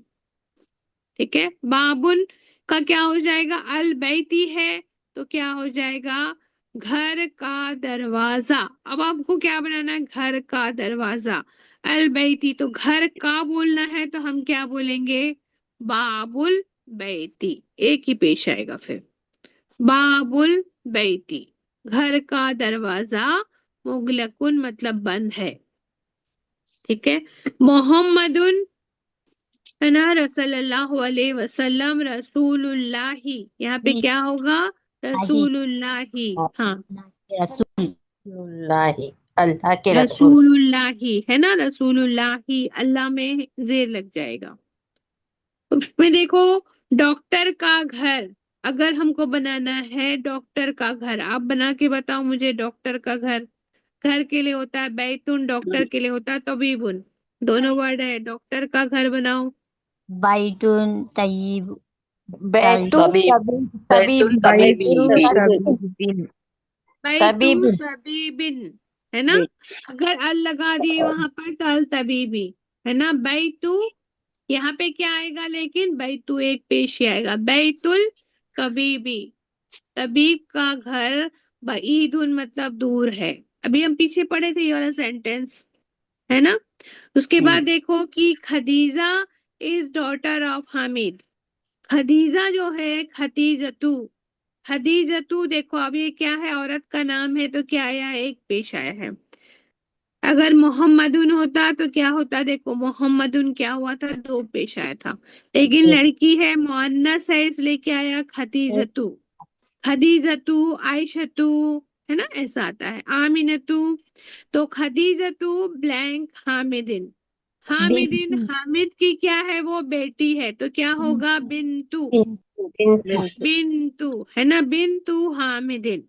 ठीक है। बाबुन का क्या हो जाएगा? अल बैती है तो क्या हो जाएगा? घर का दरवाजा। अब आपको क्या बनाना है? घर का दरवाजा। अल बैती तो घर का बोलना है तो हम क्या बोलेंगे? बाबुल बैती। एक ही पेश आएगा फिर। बाबुल बैती, घर का दरवाजा। मुगलकुन मतलब बंद है। ठीक है। मोहम्मदुन है ना सल्लल्लाहु अलैहि वसल्लम रसूलुल्लाही, यहाँ पे क्या होगा? आही। रसूलुल्लाही। हाँ, रसूल। रसूलुल्लाहि, अल्लाह के रसूल। रसूलुल्लाही है ना। रसूलुल्लाही, अल्लाह में जेर लग जाएगा। उसमें देखो, डॉक्टर का घर अगर हमको बनाना है, डॉक्टर का घर आप बना के बताओ मुझे। डॉक्टर का घर, घर के लिए होता है बैतुन, डॉक्टर के लिए होता है तबीबुन। दोनों वर्ड है। डॉक्टर का घर बनाओ। बाइटुन तय्यब। बैतुल तबीब। तबीब, बैतुल तबीब। तबीबी। बैतुल तबीब। बैतु तबीब। तबीबिन है ना। अगर अल लगा दिए वहां पर तो अल तबीबी है ना। बैतु यहाँ पे क्या आएगा? लेकिन बैतु एक पेश ही आएगा। बैतुल कबीबी, तबीब का घर। बईदुन मतलब दूर है। अभी हम पीछे पढ़े थे ये वाला सेंटेंस है ना। उसके बाद देखो कि Khadija is daughter of Hamid. Khadija जो है, खतीजतू। खदीजतू देखो अब ये क्या है? औरत का नाम है तो क्या आया है? एक पेश आया है। अगर मोहम्मदुन होता तो क्या होता? देखो मोहम्मदुन क्या हुआ था? दो पेश आया था। लेकिन लड़की है, मुअन्नस है, इसलिए क्या आया? खतीजतू। खदीजतू, आयशतू है ना, ऐसा आता है। आमिनतू, तो खदीजतू ब्लैंक हामिदिन। हामिदिन, बिन। हामिद की क्या है? वो बेटी है तो क्या होगा? बिन्तु। बिन। बिन्तु है ना। बिन्तु हामिदिन,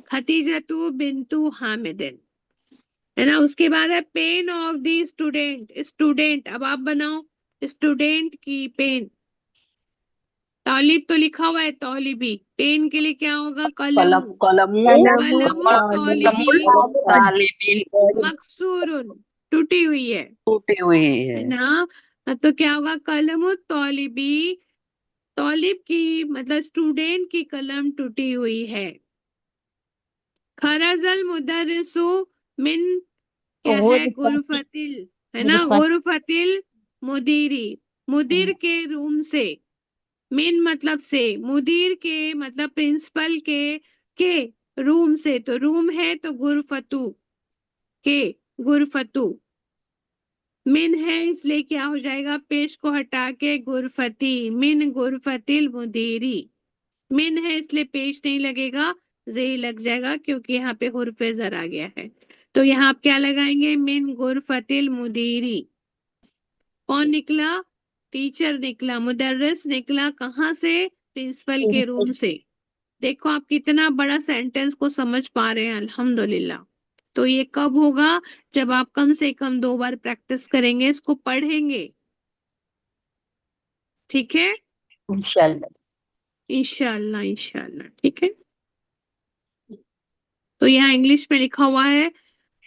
खतीजतु बिन्तु हामिदिन है ना। उसके बाद है pain of the student. Student अब आप बनाओ। स्टूडेंट की पेन। तालिब तो लिखा हुआ है तौलिबी, पेन के लिए क्या होगा? कलम। कलमु। कलमू। कलम कलमु तौलिबी कलमुल तालिबीन। मकसूरुन, टूटी हुई टूटी हुई है। है ना। तो क्या होगा? कलमु तौलिबी, तौलिब की मतलब स्टूडेंट की कलम टूटी हुई है। खरजल मुदर्रिसु मिन, क्या है? गुरफती। गुरफतिल है ना। गुरफत। गुरफतिल मुदीरी, मुदीर के रूम से। मिन मतलब से, मुदीर के मतलब प्रिंसिपल के रूम से। तो रूम है तो गुरफतु के, गुरफतु। मिन है इसलिए क्या हो जाएगा? पेश को हटा के गुरफती। मिन गुरफतिल मुदीरी। मिन है इसलिए पेश नहीं लगेगा, जे लग जाएगा क्योंकि यहाँ पे हुर्फे जर आ गया है। तो यहाँ आप क्या लगाएंगे? मिन गुरफतिल मुदीरी। कौन निकला? टीचर निकला। मुदर्रिस निकला कहाँ से? प्रिंसिपल के रूम से। देखो आप कितना बड़ा सेंटेंस को समझ पा रहे हैं, अल्हम्दुलिल्लाह। तो ये कब होगा? जब आप कम से कम 2 बार प्रैक्टिस करेंगे, इसको पढ़ेंगे। ठीक है। इंशाल्लाह। इंशाल्लाह इंशाल्लाह। ठीक है। तो यहाँ इंग्लिश में लिखा हुआ है,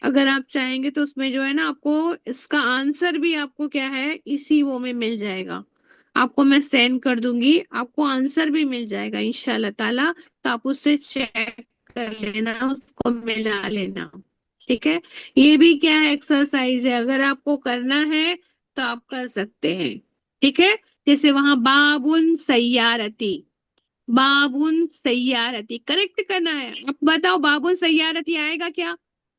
अगर आप चाहेंगे तो उसमें जो है ना, आपको इसका आंसर भी आपको क्या है इसी वो में मिल जाएगा। आपको मैं सेंड कर दूंगी, आपको आंसर भी मिल जाएगा इंशाल्लाह ताला। तो आप उससे चेक कर लेना, उसको मिला लेना। ठीक है, ये भी क्या है, एक्सरसाइज है, अगर आपको करना है तो आप कर सकते हैं। ठीक है, जैसे वहां बाबुन सैयारती, बाबुन सैयारती करेक्ट करना है। अब बताओ बाबुन सैयारती आएगा क्या?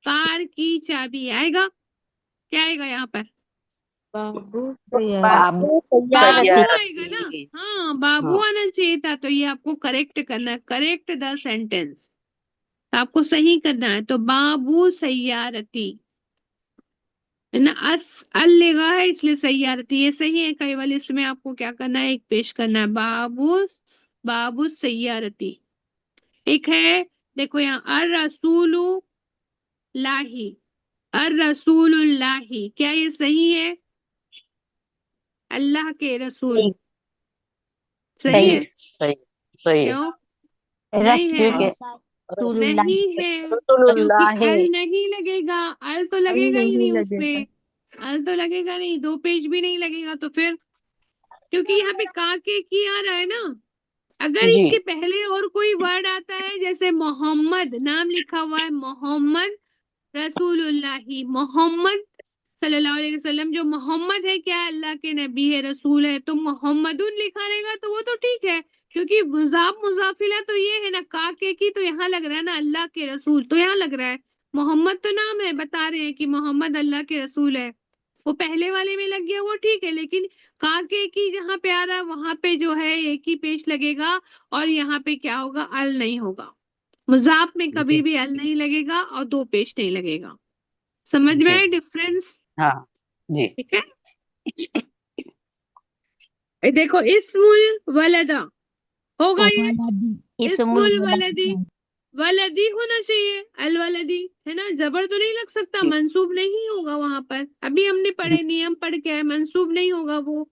कार की चाबी आएगा, क्या आएगा यहाँ पर? बाबू तैयार। बाबू बाबू बाबू सैयारती। आएगा ना। सैयारती। हाँ, बाबू हाँ आना चाहिए था, तो ये आपको करेक्ट करना है, करेक्ट द सेंटेंस, आपको सही करना है। तो बाबू सैयारती है ना, अल लगा है इसलिए सैयारती ये सही है केवल, इसमें आपको क्या करना है, एक पेश करना है, बाबू, बाबू सैयारती। एक है, देखो यहाँ अर रसूलु लाही, अर रसूलुल्लाही, क्या ये सही है? अल्लाह के रसूल, सही। सही सही। जी, है? सही सही है। क्यों नहीं है? रसूल ठीक है। रसूलुल्लाह। नहीं है, क्योंकि रसूलुल्लाह। अल नहीं लगेगा, अल तो अल लगेगा ही नहीं नहीं उसपे, लगेगा। अल तो लगेगा नहीं, दो पेज भी नहीं लगेगा, तो फिर क्योंकि यहाँ पे काके की आ रहा है ना, अगर जी इसके पहले और कोई वर्ड आता है, जैसे मोहम्मद नाम लिखा हुआ है, मोहम्मद रसूलुल्लाही, मोहम्मद सल्लल्लाहु अलैहि वसल्लम, जो मोहम्मद है क्या है, अल्लाह के नबी है, रसूल है, तो मोहम्मदुन लिखा रहेगा तो वो तो ठीक है, क्योंकि मुजाफ मुजाफिला तो ये है ना, काके की तो यहाँ लग रहा है ना, अल्लाह के रसूल तो यहाँ लग रहा है, मोहम्मद तो नाम है, बता रहे हैं कि मोहम्मद अल्लाह के रसूल है, वो पहले वाले में लग गया वो ठीक है, लेकिन काके की जहाँ पे आ रहा है वहां पे जो है एक ही पेश लगेगा, और यहाँ पे क्या होगा, अल नहीं होगा, मुजाफ में कभी जी भी अल नहीं लगेगा और दो पेश नहीं लगेगा। समझ में जी। आए डिफरेंस? हाँ जी। ठीक है, ये देखो इस्मुल वलदा होगा ये, इस्मुल इस्मुल वलदी, वलाद। वलदी होना चाहिए, अल वलदी है ना, जबर तो नहीं लग सकता, जी मंसूब नहीं होगा वहां पर, अभी हमने जी पढ़े नियम पढ़ के आए, मंसूब नहीं होगा वो,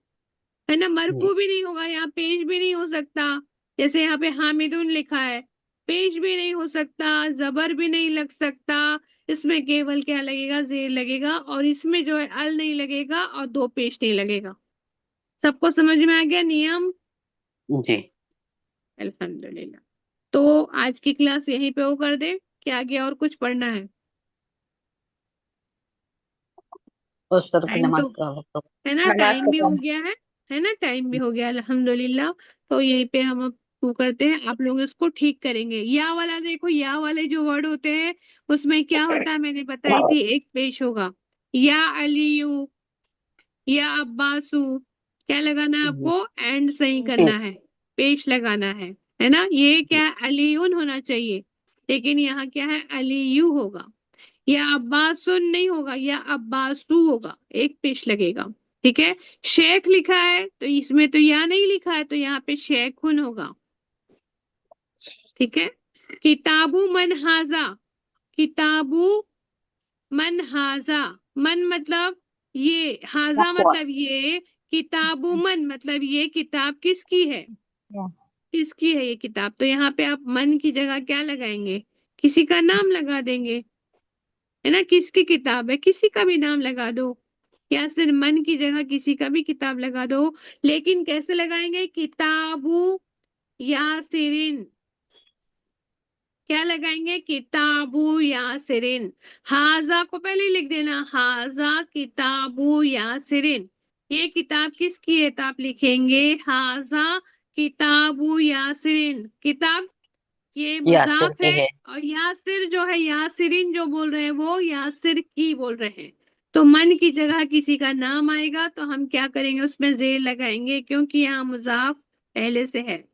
है ना, जी मरफू भी नहीं होगा, यहाँ पेश भी नहीं हो सकता, जैसे यहाँ पे हामिदुन लिखा है, पेश भी नहीं हो सकता, जबर भी नहीं लग सकता, इसमें केवल क्या लगेगा, जेर लगेगा, और इसमें जो है अल नहीं लगेगा और दो पेश नहीं लगेगा। सबको समझ में आ गया नियम? जी। अल्हम्दुलिल्लाह। तो आज की क्लास यहीं पे वो कर दे, कि आगे और कुछ पढ़ना है? और सर की टाइम नमाज तो का वक्त हो। है ना, नमाज टाइम भी हो खत्म। गया है ना, टाइम भी हो गया अल्हम्दुलिल्लाह। तो यहीं पे हम अब वो करते हैं, आप लोग इसको ठीक करेंगे। या वाला देखो, या वाले जो वर्ड होते हैं उसमें क्या होता है, मैंने बताई थी, एक पेश होगा, या अलियू, या अब्बासू, क्या लगाना है जी आपको, एंड सही करना पेश। है, पेश लगाना है ना, ये क्या है, अलीउन होना चाहिए, लेकिन यहाँ क्या है, अलीयू होगा, या अब्बासुन नहीं होगा, या अब्बासू होगा, एक पेश लगेगा। ठीक है, शेख लिखा है तो इसमें तो या नहीं लिखा है, तो यहाँ पे शेखुन होगा। ठीक है, किताबू मन हाजा, किताबू मन हाजा, मन मतलब ये, हाजा मतलब ये, किताबु मन मतलब ये किताब किसकी है, किसकी है ये किताब, तो यहाँ पे आप मन की जगह क्या लगाएंगे, किसी का नाम लगा देंगे, है ना, किसकी किताब है, किसी का भी नाम लगा दो, या सिर्फ मन की जगह किसी का भी किताब लगा दो, लेकिन कैसे लगाएंगे, किताबु यासिरिन, क्या लगाएंगे, किताबु यासिरिन, हाजा को पहले लिख देना, हाजा किताबु यासिरिन, ये किताब किसकी है, तो आप लिखेंगे हाजा किताबु यासिरिन, किताब ये यासिर मुजाफ की है, है। और यासिर जो है, यासिरिन जो बोल रहे हैं वो यासिर की बोल रहे हैं, तो मन की जगह किसी का नाम आएगा तो हम क्या करेंगे, उसमें जेर लगाएंगे, क्योंकि यहाँ मुजाफ पहले से है,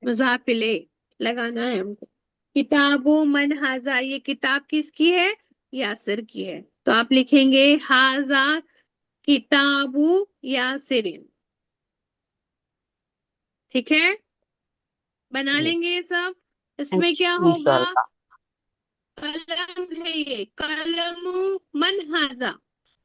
मुजाफ इले लगाना है हमको। किताबो मन हाजा, ये किताब किसकी है, यासिर की है, तो आप लिखेंगे हाजा किताबु यासिरिन। ठीक है, बना जी लेंगे ये सब। इसमें क्या होगा, इंशाल्लाह। कलम है ये, कलमु मन हाजा,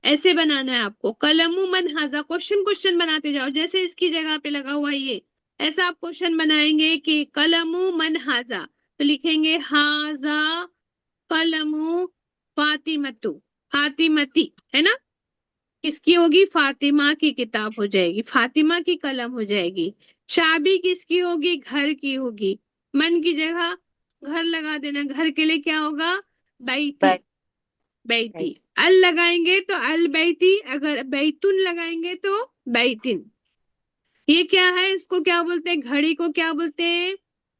ऐसे बनाना है आपको, कलमु मन हाजा, क्वेश्चन क्वेश्चन बनाते जाओ, जैसे इसकी जगह पे लगा हुआ है ये, ऐसा आप क्वेश्चन बनाएंगे कि कलमु मन हाजा, तो लिखेंगे हाजा कलमु फातिमतु, फातिमती, है ना, किसकी होगी, फातिमा की किताब हो जाएगी, फातिमा की कलम हो जाएगी। चाबी किसकी होगी, घर की होगी, मन की जगह घर लगा देना, घर के लिए क्या होगा, बैती, बैती। अल लगाएंगे तो अल बैती, अगर बैतुन लगाएंगे तो बैतिन। ये क्या है, इसको क्या बोलते हैं, घड़ी को क्या बोलते हैं,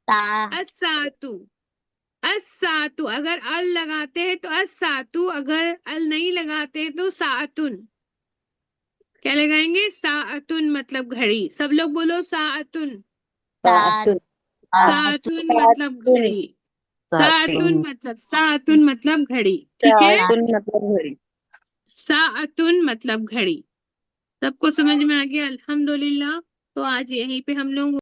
ता अस्सातु। अस्सातु, अगर अल लगाते हैं तो अस्सातु, अगर अल नहीं लगाते हैं तो साअतुन। क्या लगाएंगे, साअतुन मतलब घड़ी। सब लोग बोलो साअतुन। ता साअतुन मतलब घड़ी। साअतुन मतलब, साअतुन मतलब घड़ी, ठीक है। मतलब घड़ी। साअतुन मतलब घड़ी। सबको समझ में आ गया, अल्हम्दुलिल्लाह। तो आज यहीं पे हम लोग